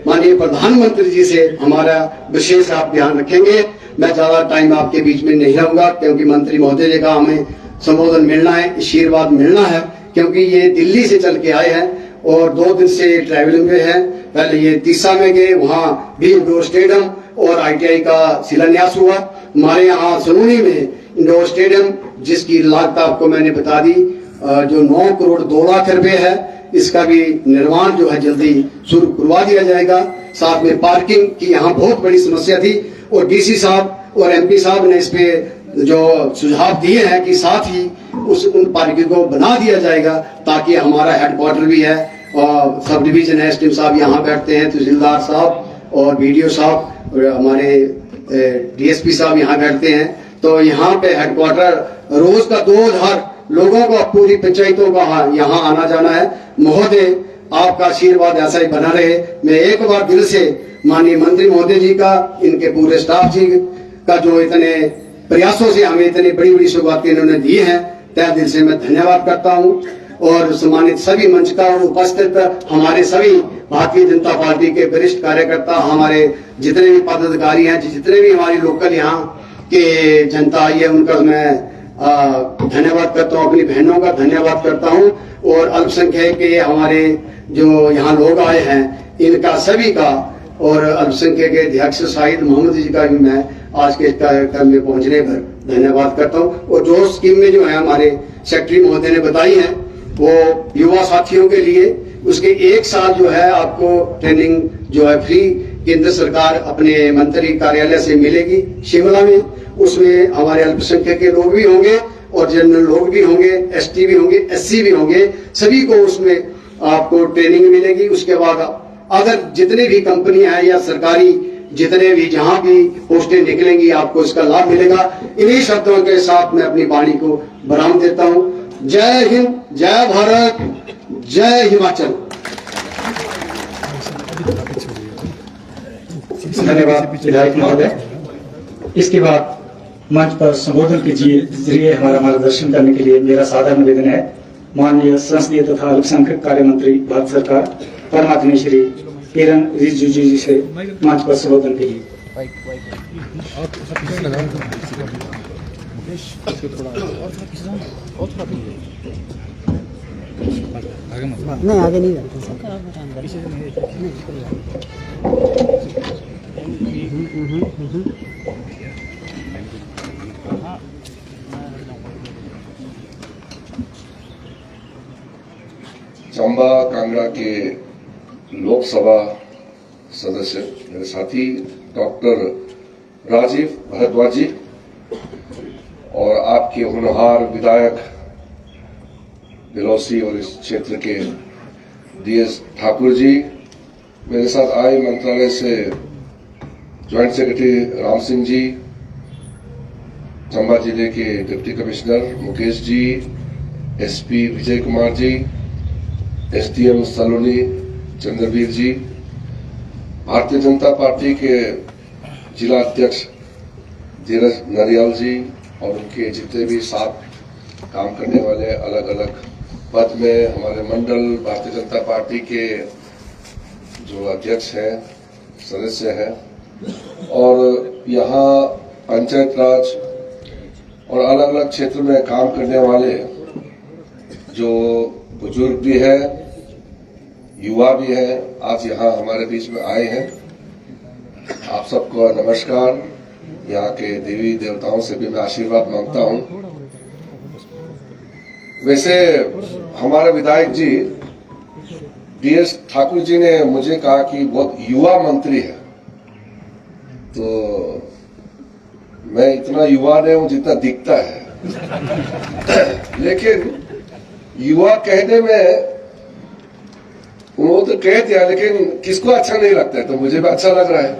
D: माननीय प्रधानमंत्री जी से हमारा विशेष आप ध्यान रखेंगे। मैं ज्यादा टाइम आपके बीच में नहीं रहूंगा क्योंकि मंत्री महोदय जी का हमें संबोधन मिलना है, आशीर्वाद मिलना है, क्योंकि ये दिल्ली से चल के आए हैं और 2 दिन से ट्रैवलिंग में है। पहले ये तीसा में गए, वहाँ भी इंडोर स्टेडियम और ITI का शिलान्यास हुआ। हमारे यहाँ सलूनी में इंडोर स्टेडियम जिसकी लागत आपको मैंने बता दी जो 9 करोड़ 2 लाख रुपए है, इसका भी निर्माण जो है जल्दी शुरू करवा दिया जाएगा। साथ में पार्किंग की यहाँ बहुत बड़ी समस्या थी और डीसी साहब और एमपी साहब ने इस पे जो सुझाव दिए हैं कि साथ ही उन पार्किंग को बना दिया जाएगा ताकि हमारा हेडक्वार्टर भी है और सब डिवीजन एसडीएम साहब यहाँ बैठते हैं, तहसीलदार साहब और बीडीओ साहब और हमारे डीएसपी साहब यहाँ बैठते हैं। तो यहाँ पे हेडक्वार्टर रोज का 2000 लोगों को पूरी पंचायतों का यहाँ आना जाना है। महोदय आपका आशीर्वाद ऐसा ही बना रहे। मैं एक बार दिल से माननीय मंत्री महोदय जी का, इनके पूरे स्टाफ जी का जो इतने प्रयासों से हमें इतनी बड़ी बड़ी सौगातें इन्होंने दी हैं, तहे दिल से मैं धन्यवाद करता हूं। और सम्मानित सभी मंच का उपस्थित हमारे सभी भारतीय जनता पार्टी के वरिष्ठ कार्यकर्ता, हमारे जितने भी पदाधिकारी हैं, जितने भी हमारी लोकल यहाँ के जनता आई है, उनका मैं धन्यवाद करता हूँ, अपनी बहनों का धन्यवाद करता हूँ और अल्पसंख्यक के हमारे जो यहाँ लोग आए हैं इनका सभी का और अल्पसंख्यक के अध्यक्ष शाहिद मोहम्मद जी का भी मैं आज के कार्यक्रम में पहुंचने पर धन्यवाद करता हूँ। और जो स्कीम में जो है हमारे सेक्रेटरी महोदय ने बताई है वो युवा साथियों के लिए, उसके 1 साल जो है आपको ट्रेनिंग जो है फ्री केंद्र सरकार अपने मंत्री कार्यालय से मिलेगी शिमला में। उसमें हमारे अल्पसंख्यक के लोग भी होंगे और जनरल लोग भी होंगे, एसटी भी होंगे, एससी भी होंगे, सभी को उसमें आपको ट्रेनिंग मिलेगी। उसके बाद अगर जितने भी कंपनियां हैं या सरकारी जितने भी जहां भी पोस्टें निकलेंगी आपको इसका लाभ मिलेगा। इन्हीं शब्दों के साथ मैं अपनी वाणी को विराम देता हूं। जय हिंद, जय भारत, जय हिमाचल।
E: धन्यवाद विधायक महोदय। इसके बाद मंच पर संबोधन के जरिए हमारा मार्गदर्शन करने के लिए मेरा सादर निवेदन है माननीय संसदीय तथा अल्पसंख्यक कार्य मंत्री भारत सरकार परमात्मा श्री किरण रिजिजू जी से मंच पर संबोधन के लिए।
G: नहीं आगे नहीं चंबा कांगड़ा के लोकसभा सदस्य मेरे साथी डॉक्टर राजीव भारद्वाज जी और आपके होनहार विधायक बिलौसी और इस क्षेत्र के डीएस ठाकुर जी, मेरे साथ आए मंत्रालय से ज्वाइंट सेक्रेटरी राम सिंह जी, चंबा जिले के deputy commissioner Mukesh ji, SP Vijay Kumar ji, SDM सलोनी चंद्रवीर जी, भारतीय जनता पार्टी के जिला अध्यक्ष धीरज नरियाल जी और उनके जितने भी साथ काम करने वाले अलग अलग पद में हमारे मंडल भारतीय जनता पार्टी के जो अध्यक्ष हैं, सदस्य हैं और यहाँ पंचायत राज और अलग अलग क्षेत्र में काम करने वाले जो बुजुर्ग भी है, युवा भी है, आज यहाँ हमारे बीच में आए हैं। आप सबको नमस्कार। यहाँ के देवी देवताओं से भी मैं आशीर्वाद मांगता हूँ। वैसे हमारे विधायक जी डीएस ठाकुर जी ने मुझे कहा कि बहुत युवा मंत्री है, तो मैं इतना युवा नहीं हूं जितना दिखता है। लेकिन युवा कहने में वो तो कह दिया, लेकिन किसको अच्छा नहीं लगता है, तो मुझे भी अच्छा लग रहा है।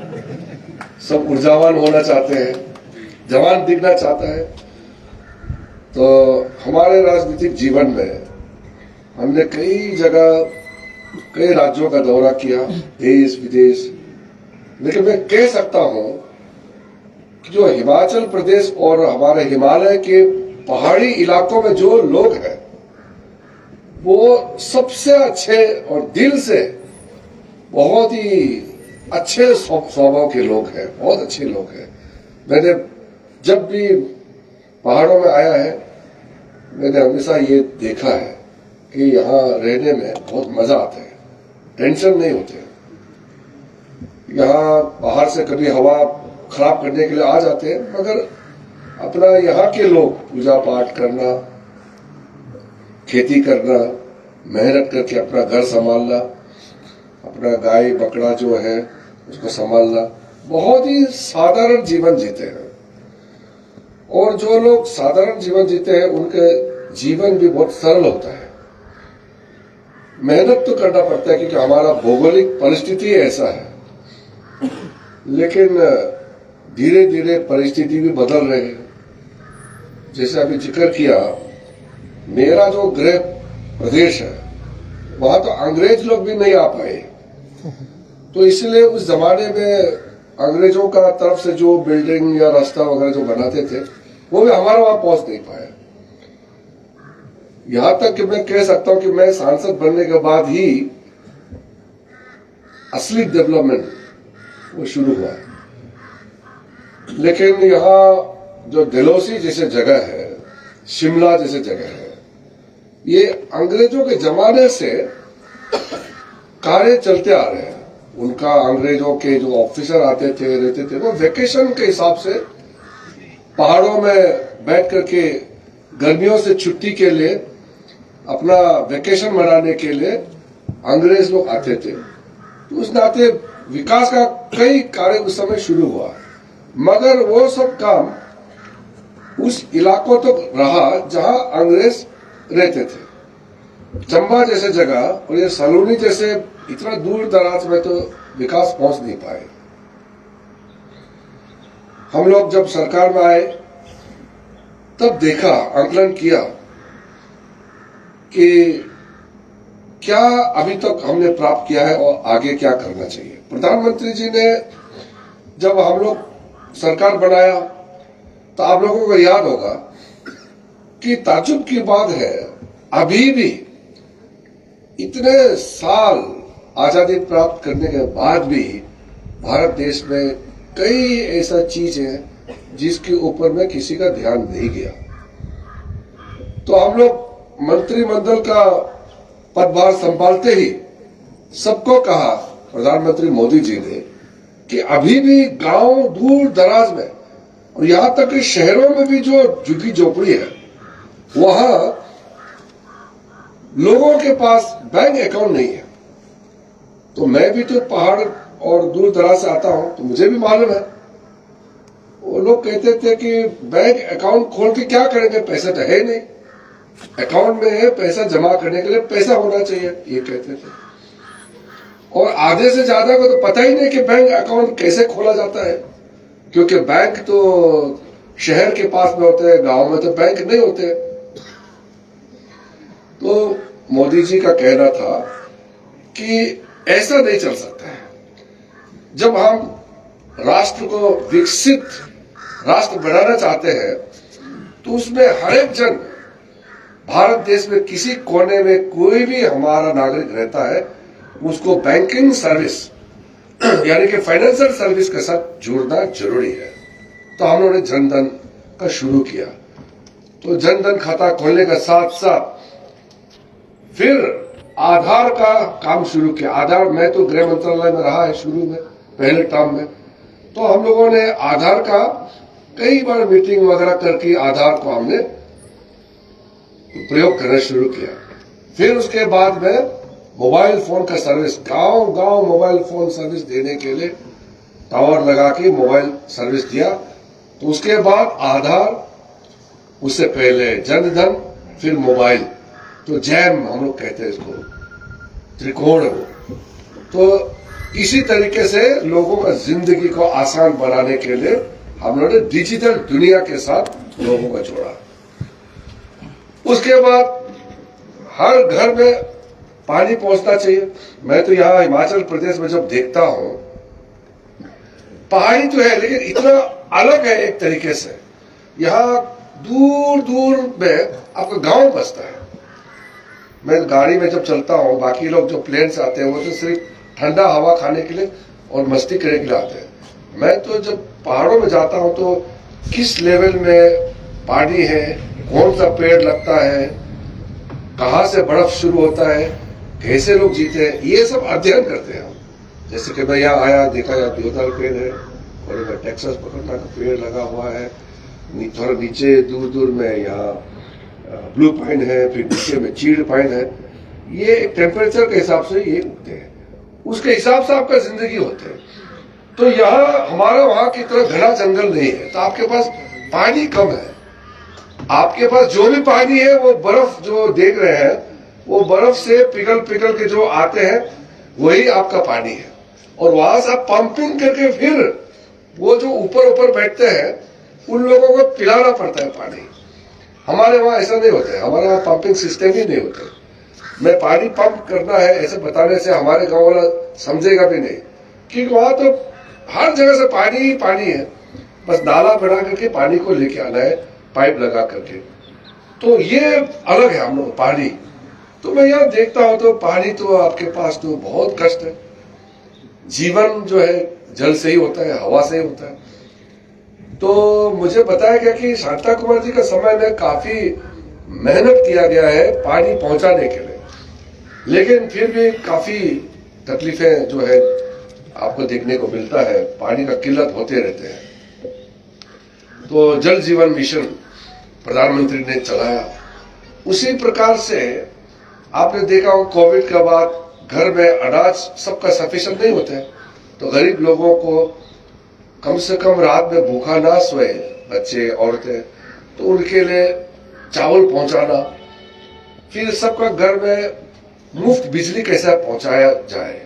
G: सब ऊर्जावान होना चाहते हैं, जवान दिखना चाहता है। तो हमारे राजनीतिक जीवन में हमने कई जगह कई राज्यों का दौरा किया, देश विदेश, लेकिन मैं कह सकता हूं कि जो हिमाचल प्रदेश और हमारे हिमालय के पहाड़ी इलाकों में जो लोग हैं वो सबसे अच्छे और दिल से बहुत ही अच्छे स्वभाव के लोग हैं, बहुत अच्छे लोग हैं। मैंने जब भी पहाड़ों में आया है मैंने हमेशा ये देखा है कि यहाँ रहने में बहुत मजा आता है, टेंशन नहीं होते। यहाँ बाहर से कभी हवा खराब करने के लिए आ जाते हैं, मगर अपना यहाँ के लोग पूजा पाठ करना, खेती करना, मेहनत करके अपना घर संभालना, अपना गाय बकरा जो है उसको संभालना, बहुत ही साधारण जीवन जीते हैं। और जो लोग साधारण जीवन जीते हैं उनके जीवन भी बहुत सरल होता है। मेहनत तो करना पड़ता है क्योंकि हमारा भौगोलिक परिस्थिति ऐसा है, लेकिन धीरे धीरे परिस्थिति भी बदल रही है। जैसे अभी जिक्र किया, मेरा जो गृह प्रदेश है वहां तो अंग्रेज लोग भी नहीं आ पाए, तो इसलिए उस जमाने में अंग्रेजों का तरफ से जो बिल्डिंग या रास्ता वगैरह जो बनाते थे वो भी हमारे वहां पहुंच नहीं पाए। यहां तक कि मैं कह सकता हूं कि मैं सांसद बनने के बाद ही असली डेवलपमेंट वो शुरू हुआ है। लेकिन यहाँ जो डलहौजी जैसे जगह है, शिमला जैसे जगह है, ये अंग्रेजों के जमाने से कार्य चलते आ रहे हैं। उनका अंग्रेजों के जो ऑफिसर आते थे रहते थे वो वेकेशन के हिसाब से पहाड़ों में बैठ करके गर्मियों से छुट्टी के लिए अपना वेकेशन मनाने के लिए अंग्रेज लोग आते थे। तो उस नाते विकास का कई कार्य उस समय शुरू हुआ, मगर वो सब काम उस इलाकों तक रहा जहां अंग्रेज रहते थे। चंबा जैसे जगह और ये सलोनी जैसे इतना दूर दराज में तो विकास पहुंच नहीं पाए। हम लोग जब सरकार में आए तब देखा, आकलन किया कि क्या अभी तक हमने प्राप्त किया है और आगे क्या करना चाहिए। प्रधानमंत्री जी ने जब हम लोग सरकार बनाया तो आप लोगों को याद होगा कि ताज्जुब की बात है, अभी भी इतने साल आजादी प्राप्त करने के बाद भी भारत देश में कई ऐसा चीज है जिसके ऊपर में किसी का ध्यान नहीं गया। तो हम लोग मंत्रिमंडल का पदभार संभालते ही सबको कहा, प्रधानमंत्री मोदी जी ने, कि अभी भी गांव दूर दराज में और यहां तक कि शहरों में भी जो झुग्गी झोपड़ी है वहां लोगों के पास बैंक अकाउंट नहीं है। तो मैं भी तो पहाड़ और दूर दराज से आता हूं, तो मुझे भी मालूम है। वो लोग कहते थे कि बैंक अकाउंट खोल के क्या करेंगे, पैसा तो है नहीं, अकाउंट में है, पैसा जमा करने के लिए पैसा होना चाहिए, ये कहते थे। और आधे से ज्यादा को तो पता ही नहीं कि बैंक अकाउंट कैसे खोला जाता है, क्योंकि बैंक तो शहर के पास में होते हैं, गांव में तो बैंक नहीं होते। तो मोदी जी का कहना था कि ऐसा नहीं चल सकता है। जब हम राष्ट्र को विकसित राष्ट्र बनाना चाहते हैं तो उसमें हर एक जन, भारत देश में किसी कोने में कोई भी हमारा नागरिक रहता है, उसको बैंकिंग सर्विस यानी कि फाइनेंशियल सर्विस के साथ जुड़ना जरूरी है। तो हम लोगों ने जनधन का शुरू किया। तो जनधन खाता खोलने के साथ साथ फिर आधार का काम शुरू किया। आधार, मैं तो गृह मंत्रालय में रहा है शुरू में, पहले टर्म में, तो हम लोगों ने आधार का कई बार मीटिंग वगैरह करके आधार को हमने प्रयोग करना शुरू किया। फिर उसके बाद में मोबाइल फोन का सर्विस, गांव गांव मोबाइल फोन सर्विस देने के लिए टावर लगा के मोबाइल सर्विस दिया। तो उसके बाद आधार, उससे पहले जनधन, फिर मोबाइल। तो जैम हम लोग कहते हैं इसको, त्रिकोण है वो। तो इसी तरीके से लोगों का जिंदगी को आसान बनाने के लिए हम लोगों ने डिजिटल दुनिया के साथ लोगों को जोड़ा। उसके बाद हर घर में पानी पहुंचना चाहिए। मैं तो यहाँ हिमाचल प्रदेश में जब देखता हूं, पहाड़ी तो है लेकिन इतना अलग है एक तरीके से। यहाँ दूर दूर में आपका गांव बसता है। मैं गाड़ी में जब चलता हूं, बाकी लोग जो प्लेन से आते हैं वो तो सिर्फ ठंडा हवा खाने के लिए और मस्ती करने के लिए आते हैं। मैं तो जब पहाड़ों में जाता हूं तो किस लेवल में पानी है, कौन सा पेड़ लगता है, कहां से बर्फ शुरू होता है, कैसे लोग जीते हैं, ये सब अध्ययन करते हैं हम। जैसे कि मैं यहाँ आया, देखा यहाँ देवदार पेड़ है और टेक्सास पकड़ना का पेड़ लगा हुआ है, थोड़ा नीचे दूर दूर में यहाँ ब्लू पाइन है, फिर नीचे में चीड़ पाइन है। ये एक टेम्परेचर के हिसाब से ये उगते हैं, उसके हिसाब से आपका जिंदगी होते हैं। तो यहाँ हमारा वहां की तरह घना जंगल नहीं है, तो आपके पास पानी कम है। आपके पास जो भी पानी है वो बर्फ जो देख रहे हैं, वो बर्फ से पिघल पिघल के जो आते हैं वही आपका पानी है। और वहां से आप पंपिंग करके फिर वो जो ऊपर ऊपर बैठते हैं उन लोगों को पिलाना पड़ता है पानी। हमारे वहां ऐसा नहीं होता है, हमारे वहां पंपिंग सिस्टम ही नहीं होता। मैं पानी पंप करना है ऐसे बताने से हमारे गांव वाला समझेगा भी नहीं, क्योंकि वहां तो हर जगह से पानी ही पानी है। बस नाला बना करके पानी को लेके आना है, पाइप लगा करके। तो ये अलग है हम लोग पानी। तो मैं यहाँ देखता हूं तो पानी तो आपके पास तो बहुत कष्ट है। जीवन जो है जल से ही होता है, हवा से ही होता है। तो मुझे बताया गया कि शांता कुमार जी का समय में काफी मेहनत किया गया है पानी पहुंचाने के लिए, लेकिन फिर भी काफी तकलीफें जो है आपको देखने को मिलता है, पानी का किल्लत होते रहते हैं। तो जल जीवन मिशन प्रधानमंत्री ने चलाया, उसी प्रकार से आपने देखा हो कोविड के बाद घर में अनाज सबका सफिशिएंट नहीं होता है, तो गरीब लोगों को कम से कम रात में भूखा ना सोए, बच्चे औरतें, तो उनके लिए चावल पहुंचाना। फिर सबका घर में मुफ्त बिजली कैसे पहुंचाया जाए।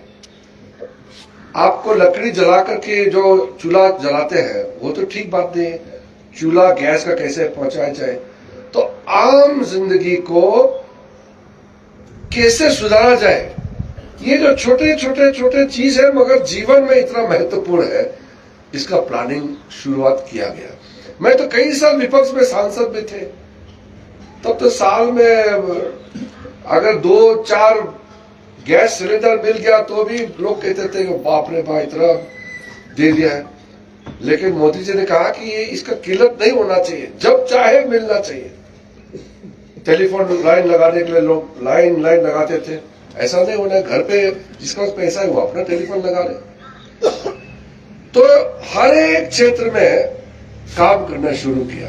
G: आपको लकड़ी जला करके जो चूल्हा जलाते हैं वो तो ठीक बात नहीं है, चूल्हा गैस का कैसे पहुंचाया जाए। तो आम जिंदगी को कैसे सुधारा जाए, ये जो छोटे छोटे छोटे चीज है मगर जीवन में इतना महत्वपूर्ण है, इसका प्लानिंग शुरुआत किया गया। मैं तो कई साल विपक्ष में सांसद भी थे, तब तो साल में अगर 2-4 गैस सिलेंडर मिल गया तो भी लोग कहते थे बाप रे बाप इतना दे दिया है। लेकिन मोदी जी ने कहा कि ये इसका किल्लत नहीं होना चाहिए, जब चाहे मिलना चाहिए। टेलीफोन लाइन लगाने के लिए लोग लाइन लगाते थे, ऐसा नहीं होना, घर पे जिसका पैसा है वो अपना टेलीफोन लगा ले। तो हर एक क्षेत्र में काम करना शुरू किया।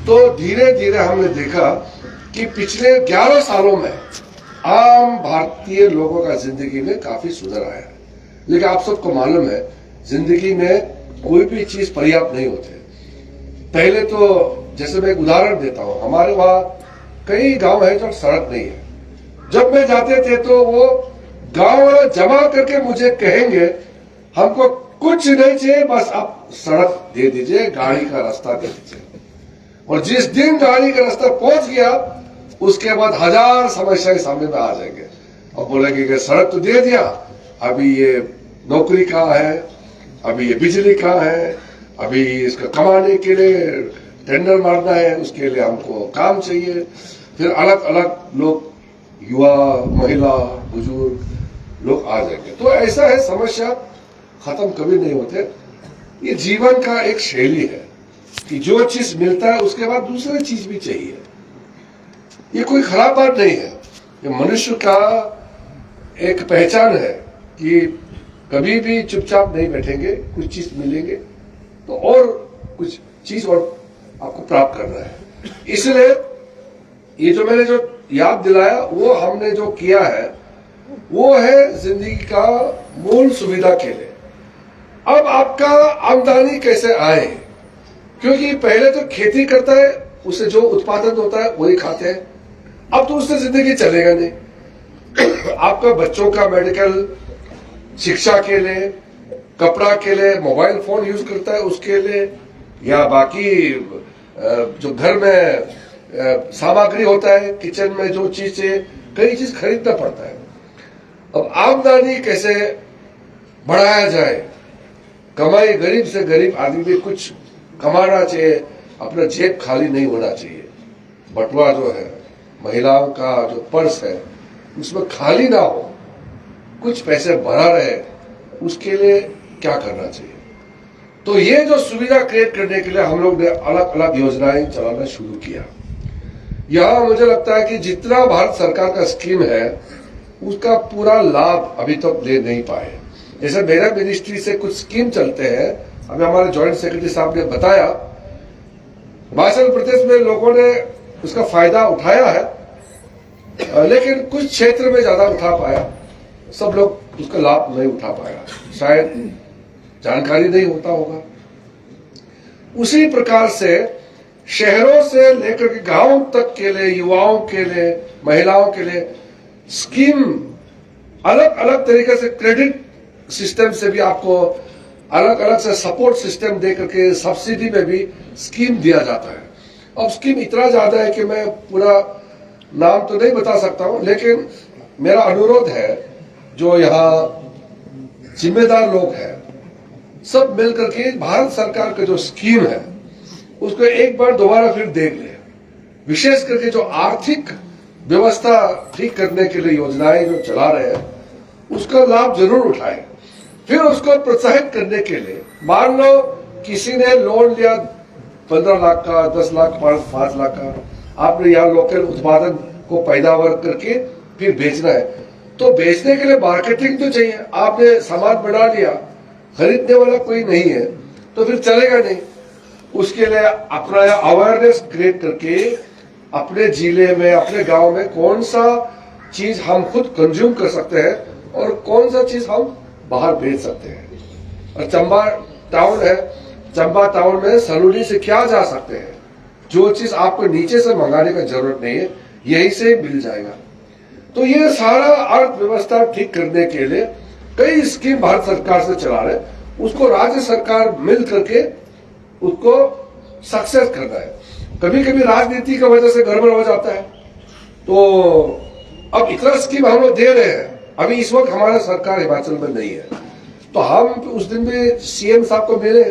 G: तो धीरे धीरे हमने देखा कि पिछले 11 सालों में आम भारतीय लोगों का जिंदगी में काफी सुधार आया है। लेकिन आप सबको मालूम है, जिंदगी में कोई भी चीज पर्याप्त नहीं होते। पहले तो जैसे मैं एक उदाहरण देता हूं, हमारे वहां कई गांव है जो सड़क नहीं है। जब मैं जाते थे तो वो गांव वाले जमा करके मुझे कहेंगे, हमको कुछ नहीं चाहिए, बस आप सड़क दे दीजिए, गाड़ी का रास्ता दे दीजिए। और जिस दिन गाड़ी का रास्ता पहुंच गया, उसके बाद हजार समस्याएं सामने में आ जाएंगे और बोलेंगे कि सड़क तो दे दिया, अभी ये नौकरी कहाँ है, अभी ये बिजली कहाँ है, अभी इसका कमाने के लिए टेंडर मारना है, उसके लिए हमको काम चाहिए। फिर अलग अलग लोग, युवा, महिला, बुजुर्ग लोग आ जाएंगे। तो ऐसा है, समस्या खत्म कभी नहीं होते। ये जीवन का एक शैली है कि जो चीज मिलता है उसके बाद दूसरी चीज भी चाहिए। ये कोई खराब बात नहीं है, ये मनुष्य का एक पहचान है कि कभी भी चुपचाप नहीं बैठेंगे, कुछ चीज मिलेंगे तो और कुछ चीज और आपको प्राप्त करना है। इसलिए ये जो मैंने जो याद दिलाया, वो हमने जो किया है वो है जिंदगी का मूल सुविधा के लिए। अब आपका आमदनी कैसे आए, क्योंकि पहले तो खेती करता है, उससे जो उत्पादन होता है वही खाते हैं। अब तो उससे जिंदगी चलेगा नहीं। आपका बच्चों का मेडिकल, शिक्षा के लिए, कपड़ा के लिए, मोबाइल फोन यूज करता है उसके लिए, या बाकी जो घर में सामग्री होता है, किचन में जो चीज है, कई चीज खरीदना पड़ता है। अब आमदनी कैसे बढ़ाया जाए, कमाई, गरीब से गरीब आदमी भी कुछ कमाना चाहिए, अपना जेब खाली नहीं होना चाहिए। बटुआ जो है, महिलाओं का जो पर्स है, उसमें खाली ना हो, कुछ पैसे भरा रहे, उसके लिए क्या करना चाहिए। तो ये जो सुविधा क्रिएट करने के लिए हम लोग ने अलग अलग योजनाएं चलाना शुरू किया। यहाँ मुझे लगता है कि जितना भारत सरकार का स्कीम है उसका पूरा लाभ अभी तक ले नहीं पाए। जैसे मेरा मिनिस्ट्री से कुछ स्कीम चलते हैं, अभी हमारे जॉइंट सेक्रेटरी साहब ने बताया, हिमाचल प्रदेश में लोगों ने उसका फायदा उठाया है, लेकिन कुछ क्षेत्र में ज्यादा उठा पाया, सब लोग उसका लाभ नहीं उठा पाया, शायद जानकारी नहीं होता होगा। उसी प्रकार से शहरों से लेकर के गांव तक के लिए, युवाओं के लिए, महिलाओं के लिए स्कीम अलग अलग तरीके से, क्रेडिट सिस्टम से भी आपको अलग अलग से सपोर्ट सिस्टम दे करके सब्सिडी में भी स्कीम दिया जाता है। अब स्कीम इतना ज्यादा है कि मैं पूरा नाम तो नहीं बता सकता हूं, लेकिन मेरा अनुरोध है, जो यहाँ जिम्मेदार लोग हैं, सब मिलकर के भारत सरकार का जो स्कीम है उसको एक बार दोबारा फिर देख ले। विशेष करके जो आर्थिक व्यवस्था ठीक करने के लिए योजनाएं जो चला रहे हैं, उसका लाभ जरूर उठाएं। फिर उसको प्रोत्साहित करने के लिए, मान लो किसी ने लोन लिया 15 लाख का, 10 लाख, 5 लाख का, आपने यहाँ लोकल उत्पादन को पैदावार करके फिर बेचना है, तो बेचने के लिए मार्केटिंग तो चाहिए। आपने सामान बना लिया, खरीदने वाला कोई नहीं है, तो फिर चलेगा नहीं। उसके लिए अपना अवेयरनेस क्रिएट करके अपने जिले में, अपने गांव में कौन सा चीज हम खुद कंज्यूम कर सकते हैं और कौन सा चीज हम बाहर बेच सकते हैं। और चंबा टाउन है, चंबा टाउन में सलूनी से क्या जा सकते हैं, जो चीज आपको नीचे से मंगाने का जरूरत नहीं है, यहीं से मिल जाएगा। तो ये सारा अर्थव्यवस्था ठीक करने के लिए कई स्कीम भारत सरकार से चला रहे, उसको राज्य सरकार मिल करके उसको सक्सेस करना है। कभी कभी राजनीति की वजह से गड़बड़ हो जाता है, तो अब इतना स्कीम हम लोग दे रहे हैं, अभी इस वक्त हमारा सरकार हिमाचल में नहीं है, तो हम उस दिन भी सीएम साहब को मिले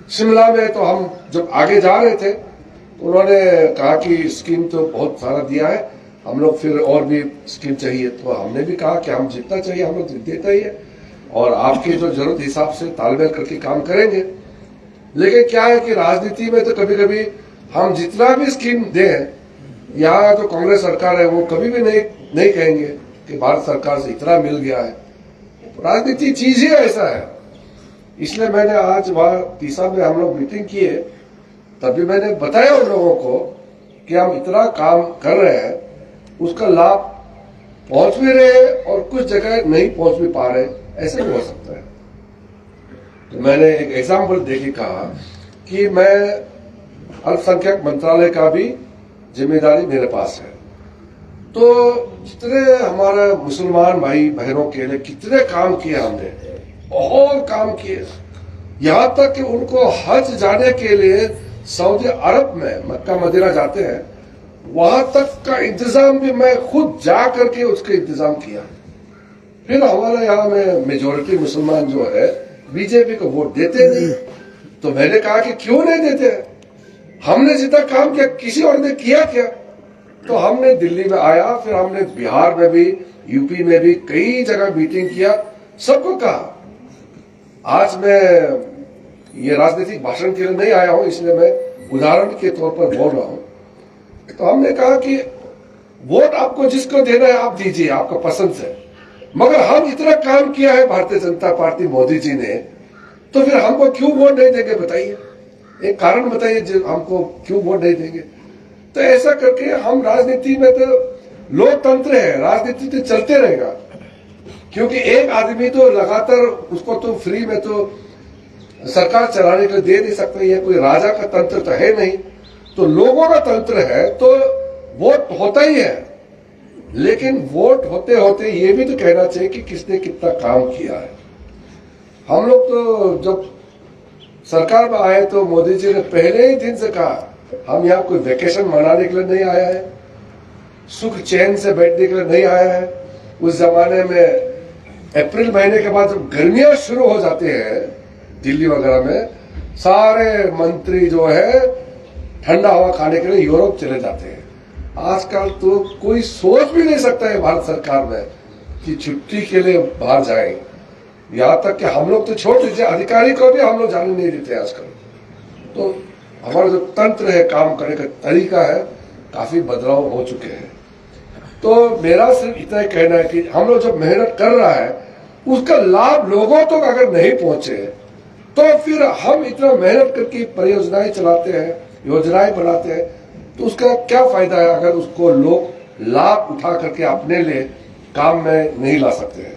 G: शिमला में, तो हम जब आगे जा रहे थे तो उन्होंने कहा कि स्कीम तो बहुत सारा दिया है, हम लोग फिर और भी स्कीम चाहिए। तो हमने भी कहा कि हम जितना चाहिए हम लोग देता ही है, और आपके जो जरूरत हिसाब से तालमेल करके काम करेंगे। लेकिन क्या है कि राजनीति में तो कभी कभी हम जितना भी स्कीम दें, यहाँ जो कांग्रेस सरकार है वो कभी भी नहीं कहेंगे कि भारत सरकार से इतना मिल गया है। राजनीति चीज ही ऐसा है। इसलिए मैंने आज वहां तीसा में हम लोग मीटिंग किए, तभी मैंने बताया उन लोगों को कि हम इतना काम कर रहे हैं, उसका लाभ पहुंच भी रहे और कुछ जगह नहीं पहुंच भी पा रहे, ऐसे भी हो सकता है। तो मैंने एक एग्जाम्पल देके कहा कि मैं अल्पसंख्यक मंत्रालय का भी जिम्मेदारी मेरे पास है, तो जितने हमारे मुसलमान भाई बहनों के लिए कितने काम किए हमने, बहुत काम किए, यहां तक कि उनको हज जाने के लिए सऊदी अरब में मक्का मदीना जाते हैं, वहां तक का इंतजाम भी मैं खुद जा करके उसका इंतजाम किया। फिर हमारे यहाँ में मेजोरिटी मुसलमान जो है बीजेपी को वोट देते नहीं, तो मैंने कहा कि क्यों नहीं देते, हमने जितना काम किया किसी और ने किया क्या? तो हमने दिल्ली में आया, फिर हमने बिहार में भी, यूपी में भी कई जगह मीटिंग किया, सबको कहा। आज मैं ये राजनीतिक भाषण के लिए नहीं आया हूं, इसलिए मैं उदाहरण के तौर पर बोल रहा हूं। तो हमने कहा कि वोट आपको जिसको देना है आप दीजिए, आपका पसंद से, मगर हम इतना काम किया है भारतीय जनता पार्टी मोदी जी ने, तो फिर हमको क्यों वोट नहीं देंगे? बताइए, एक कारण बताइए जो हमको क्यों वोट नहीं देंगे। तो ऐसा करके हम राजनीति में तो लोकतंत्र है, राजनीति तो चलते रहेगा, क्योंकि एक आदमी तो लगातार उसको तो फ्री में तो सरकार चलाने के लिए दे नहीं सकते, ये कोई राजा का तंत्र तो है नहीं, तो लोगों का तंत्र है, तो वोट होता ही है। लेकिन वोट होते होते ये भी तो कहना चाहिए कि किसने कितना काम किया है। हम लोग तो जब सरकार में आए तो मोदी जी ने पहले ही दिन से कहा हम यहाँ कोई वेकेशन मनाने के लिए नहीं आया है, सुख चैन से बैठने के लिए नहीं आया है। उस जमाने में अप्रैल महीने के बाद जब गर्मियां शुरू हो जाती है दिल्ली वगैरह में, सारे मंत्री जो है ठंडा हवा खाने के लिए यूरोप चले जाते हैं। आजकल तो कोई सोच भी नहीं सकता है भारत सरकार में कि छुट्टी के लिए बाहर जाए, यहाँ तक कि हम लोग तो छोड़ दीजिए, अधिकारी को भी हम लोग जाने नहीं देते आजकल। तो हमारा जो तंत्र है, काम करने का तरीका है, काफी बदलाव हो चुके हैं। तो मेरा सिर्फ इतना ही कहना है कि हम लोग जब मेहनत कर रहा है उसका लाभ लोगों तक अगर नहीं पहुंचे तो फिर हम इतना मेहनत करके परियोजनाएं चलाते हैं, योजनाएं बनाते हैं, तो उसका क्या फायदा है अगर उसको लोग लाभ उठा करके अपने लिए काम में नहीं ला सकते हैं।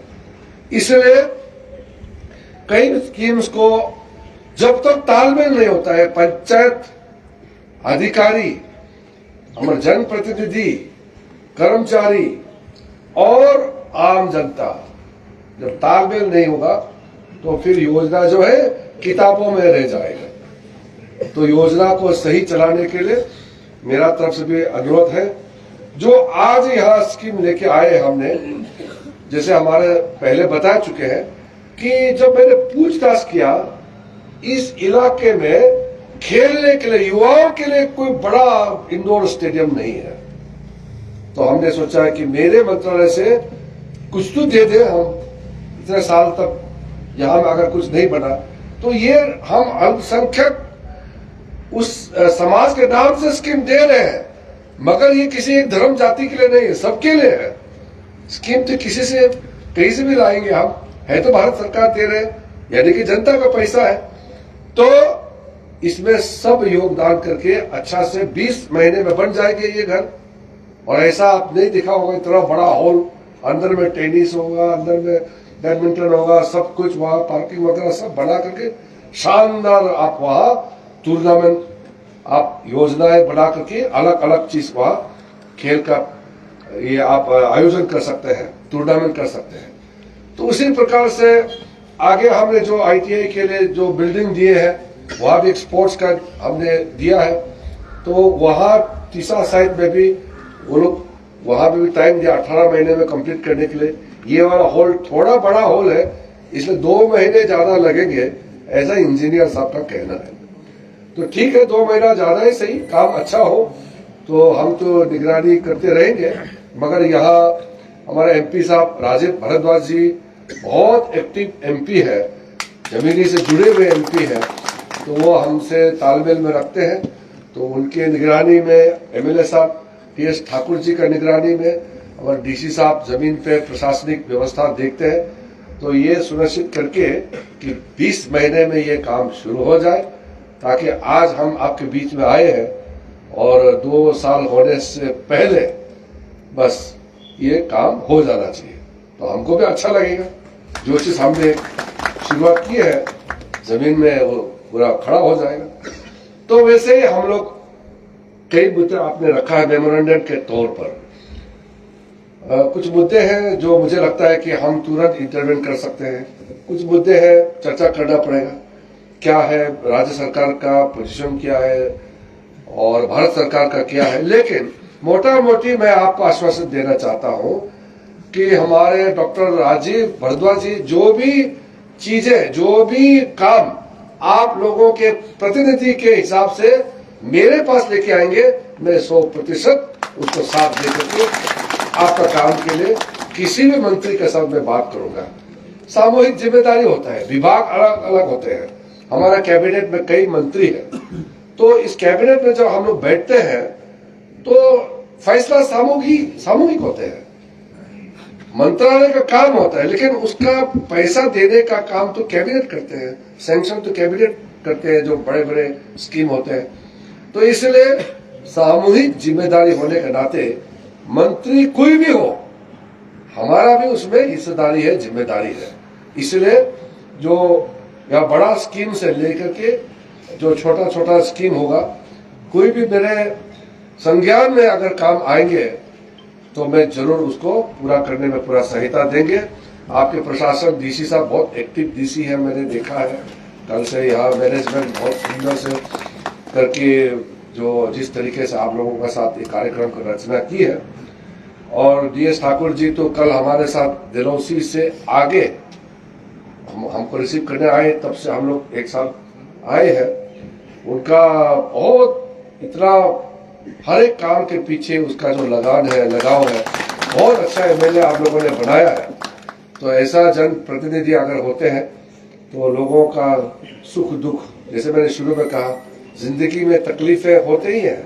G: इसलिए कई स्कीम्स को जब तक तालमेल नहीं होता है, पंचायत अधिकारी, हमारे जनप्रतिनिधि, कर्मचारी और आम जनता, जब तालमेल नहीं होगा तो फिर योजना जो है किताबों में रह जाएगा। तो योजना को सही चलाने के लिए मेरा तरफ से भी अनुरोध है, जो आज यहाँ स्कीम लेके आए हमने, जैसे हमारे पहले बता चुके हैं कि जब मैंने पूछताछ किया, इस इलाके में खेलने के लिए, युवाओं के लिए कोई बड़ा इंडोर स्टेडियम नहीं है, तो हमने सोचा है कि मेरे मंत्रालय से कुछ तो दे दे, हम इतने साल तक यहाँ में अगर कुछ नहीं बना तो ये हम अल्पसंख्यक उस समाज के नाम से स्कीम दे रहे हैं, मगर ये किसी एक धर्म जाति के लिए नहीं है, सबके लिए है। स्कीम तो किसी से कहीं से भी लाएंगे हम, है तो भारत सरकार दे रहे हैं, यानी कि जनता का पैसा है, तो इसमें सब योगदान करके अच्छा से 20 महीने में बन जाएंगे ये घर। और ऐसा आप नहीं दिखा होगा, इतना बड़ा हॉल, अंदर में टेनिस होगा, अंदर में बैडमिंटन होगा, सब कुछ वहां पार्किंग वगैरह सब बना करके शानदार आप वहां टूर्नामेंट, आप योजनाएं बना करके अलग अलग चीज वहां खेल का ये आप आयोजन कर सकते हैं, टूर्नामेंट कर सकते हैं। तो उसी प्रकार से आगे हमने जो ITI के लिए जो बिल्डिंग दिए हैं, वहां भी एक स्पोर्ट्स का हमने दिया है, तो वहां तीसरा साइड में भी वो लोग वहां भी टाइम दिया 18 महीने में कंप्लीट करने के लिए। ये वाला हॉल थोड़ा बड़ा हॉल है, इसलिए 2 महीने ज्यादा लगेंगे, ऐसा इंजीनियर साहब का कहना है। तो ठीक है, 2 महीना ज्यादा ही सही, काम अच्छा हो तो हम तो निगरानी करते रहेंगे। मगर यहाँ हमारे MP साहब राजीव भारद्वाज जी बहुत एक्टिव MP है, जमीनी से जुड़े हुए MP है, तो वो हमसे तालमेल में रखते हैं। तो उनके निगरानी में MLA साहब PS ठाकुर जी का निगरानी में हमारे DC साहब जमीन पे प्रशासनिक व्यवस्था देखते हैं। तो ये सुनिश्चित करके कि 20 महीने में ये काम शुरू हो जाए, ताकि आज हम आपके बीच में आए हैं और 2 साल होने से पहले बस ये काम हो जाना चाहिए, तो हमको भी अच्छा लगेगा। जो चीज हमने शुरुआत की है जमीन में वो पूरा खड़ा हो जाएगा। तो वैसे ही हम लोग कई मुद्दे आपने रखा है मेमोरेंडम के तौर पर। कुछ मुद्दे हैं जो मुझे लगता है कि हम तुरंत इंटरवेन कर सकते हैं, कुछ मुद्दे हैं चर्चा करना पड़ेगा, क्या है राज्य सरकार का पोजीशन क्या है और भारत सरकार का क्या है। लेकिन मोटा मोटी मैं आपको आश्वासन देना चाहता हूं कि हमारे डॉक्टर राजीव भारद्वाज जी जो भी चीजें, जो भी काम आप लोगों के प्रतिनिधि के हिसाब से मेरे पास लेके आएंगे, मैं 100% उसको साथ देकर के आपका काम के लिए किसी भी मंत्री के साथ मैं बात करूंगा। सामूहिक जिम्मेदारी होता है, विभाग अलग अलग होते हैं, हमारा कैबिनेट में कई मंत्री हैं, तो इस कैबिनेट में जब हम लोग बैठते हैं तो फैसला सामूहिक होते हैं, मंत्रालय का काम होता है, लेकिन उसका पैसा देने का काम तो कैबिनेट करते हैं, सैंक्शन तो कैबिनेट करते हैं जो बड़े बड़े स्कीम होते हैं। तो इसलिए सामूहिक जिम्मेदारी होने के नाते मंत्री कोई भी हो, हमारा भी उसमें हिस्सेदारी है, जिम्मेदारी है। इसलिए जो या बड़ा स्कीम से लेकर के जो छोटा छोटा स्कीम होगा, कोई भी मेरे संज्ञान में अगर काम आएंगे तो मैं जरूर उसको पूरा करने में पूरा सहायता देंगे। आपके प्रशासन डीसी साहब बहुत एक्टिव डीसी है, मैंने देखा है कल से यहाँ मैनेजमेंट बहुत सुंदर से करके जो जिस तरीके से आप लोगों के साथ एक कार्यक्रम की रचना की है। और डीएस ठाकुर जी तो कल हमारे साथ दिलौसी से आगे हमको रिसीव करने आए, तब से हम लोग एक साथ आए हैं। उनका बहुत इतना हर एक काम के पीछे उसका जो लगाव है, बहुत अच्छा एमएलए आप लोगों ने बनाया है। तो ऐसा जन प्रतिनिधि अगर होते हैं तो लोगों का सुख दुख, जैसे मैंने शुरू में कहा, जिंदगी में तकलीफें होते ही हैं,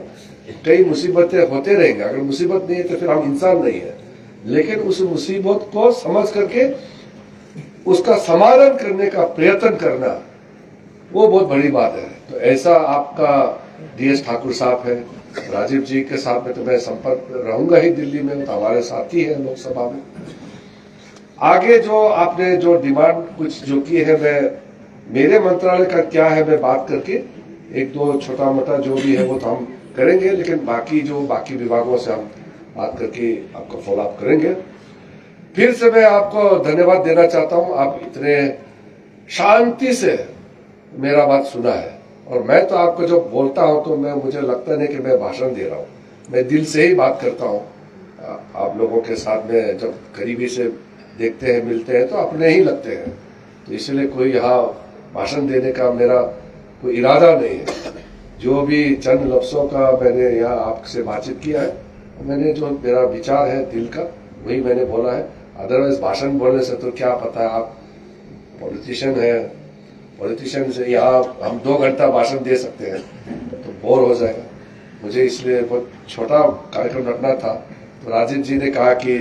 G: कई मुसीबतें होते रहेंगे। अगर मुसीबत नहीं है तो फिर हम इंसान नहीं है, लेकिन उस मुसीबत को समझ करके उसका समाधान करने का प्रयत्न करना वो बहुत बड़ी बात है। तो ऐसा आपका डीएस ठाकुर साहब है, राजीव जी के साथ में तो मैं संपर्क रहूंगा ही दिल्ली में, तो हमारे साथी है लोकसभा में। आगे जो आपने जो डिमांड कुछ जो की है, मैं मेरे मंत्रालय का क्या है मैं बात करके एक दो छोटा मोटा जो भी है वो तो हम करेंगे, लेकिन बाकी विभागों से हम बात करके आपको फॉलो अप करेंगे। फिर से मैं आपको धन्यवाद देना चाहता हूं, आप इतने शांति से मेरा बात सुना है। और मैं तो आपको जब बोलता हूं तो मुझे लगता नहीं कि मैं भाषण दे रहा हूं, मैं दिल से ही बात करता हूं। आप लोगों के साथ में जब करीबी से देखते हैं, मिलते हैं तो अपने ही लगते हैं। तो इसलिए कोई यहाँ भाषण देने का मेरा कोई इरादा नहीं है। जो भी चंद लफ्जों का मैंने यहाँ आपसे बातचीत किया है, मैंने जो मेरा विचार है दिल का वही मैंने बोला है। अदरवाइज भाषण बोलने से तो क्या पता है, आप पॉलिटिशियन है, पॉलिटिशियन से यहाँ हम 2 घंटा भाषण दे सकते हैं तो बोर हो जाएगा। मुझे इसलिए बहुत छोटा कार्यक्रम रखना था। तो राजीव जी ने कहा कि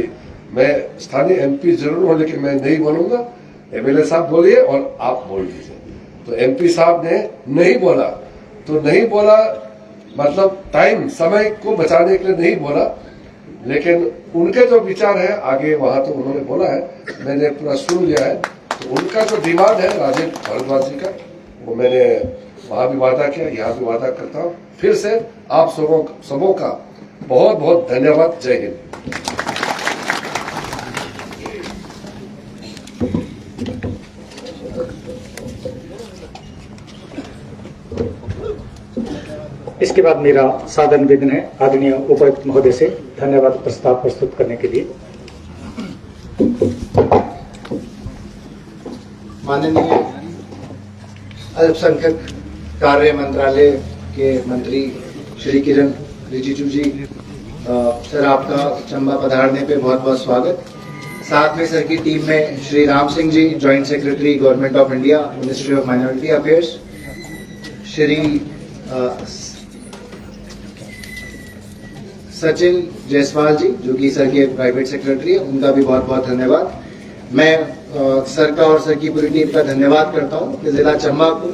G: मैं स्थानीय एमपी जरूर हूं, लेकिन मैं नहीं बोलूंगा, एमएलए साहब बोलिए और आप बोल दीजिए। तो एमपी साहब ने नहीं बोला, तो नहीं बोला मतलब टाइम समय को बचाने के लिए नहीं बोला, लेकिन उनके जो विचार है आगे वहां तो उन्होंने बोला है, मैंने पूरा सुन लिया है। तो उनका जो डिमांड है राजीव भारद्वाज जी का, वो मैंने वहां भी वादा किया, यहाँ भी वादा करता हूँ। फिर से आप सबों का बहुत बहुत धन्यवाद। जय हिंद।
E: इसके बाद मेरा सादर निवेदन है आदरणीय उपायुक्त महोदय से धन्यवाद प्रस्ताव प्रस्तुत करने के लिए।
H: माननीय अल्पसंख्यक कार्य मंत्रालय के मंत्री श्री किरण रिजिजू जी, सर आपका चंबा पधारने पे बहुत बहुत स्वागत। साथ में सर की टीम में Shri Ram Singh ji, joint secretary government of India, ministry of minority affairs, Shri Sachin Jaiswal ji जो कि सर के प्राइवेट सेक्रेटरी है, उनका भी बहुत बहुत धन्यवाद। मैं सर का और सर की पूरी टीम का धन्यवाद करता हूं कि जिला चंबा को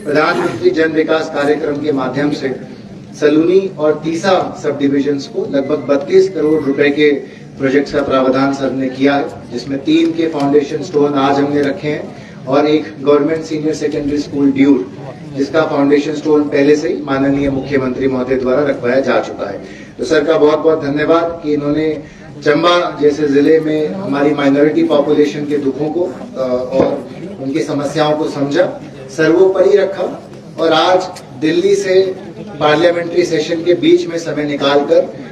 H: प्रधानमंत्री जन विकास कार्यक्रम के माध्यम से सलूनी और तीसा सब डिविजन्स को लगभग 32 करोड़ रुपए के प्रोजेक्ट का प्रावधान सर ने किया है, जिसमें 3 के फाउंडेशन स्टोन आज हमने रखे हैं और एक government senior secondary school Dyur, जिसका फाउंडेशन स्टोन पहले से ही माननीय मुख्यमंत्री महोदय द्वारा रखवाया जा चुका है। तो सर का बहुत बहुत धन्यवाद कि इन्होंने चंबा जैसे जिले में हमारी माइनॉरिटी पॉपुलेशन के दुखों को और उनकी समस्याओं को समझा, सर्वोपरि रखा और आज दिल्ली से पार्लियामेंट्री सेशन के बीच में समय निकालकर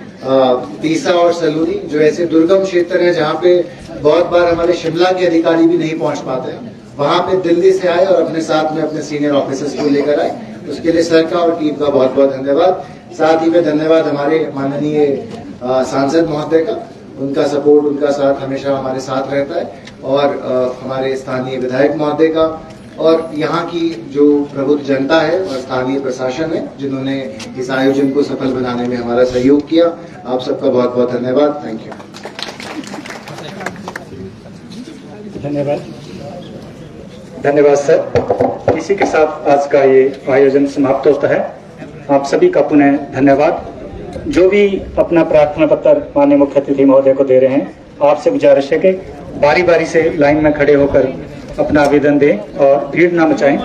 H: तीसा और सलूनी, जो ऐसे दुर्गम क्षेत्र हैं जहां पे बहुत बार हमारे शिमला के अधिकारी भी नहीं पहुंच पाते हैं, वहां पे दिल्ली से आए और अपने साथ में अपने सीनियर ऑफिसर्स को लेकर आए। उसके लिए सर का और टीम का बहुत बहुत धन्यवाद। साथ ही में धन्यवाद हमारे माननीय सांसद महोदय का, उनका सपोर्ट, उनका साथ हमेशा हमारे साथ रहता है, और हमारे स्थानीय विधायक महोदय का, और यहाँ की जो प्रबुद्ध जनता है और स्थानीय प्रशासन है, जिन्होंने इस आयोजन को सफल बनाने में हमारा सहयोग किया। आप सबका बहुत बहुत धन्यवाद। Thank you.
E: धन्यवाद सर। इसी के साथ आज का ये आयोजन समाप्त होता है। आप सभी का पुनः धन्यवाद। जो भी अपना प्रार्थना पत्र माननीय मुख्य अतिथि महोदय को दे रहे हैं, आपसे गुजारिश है कि बारी बारी से लाइन में खड़े होकर अपना आवेदन दें और भीड़ ना मचाएं।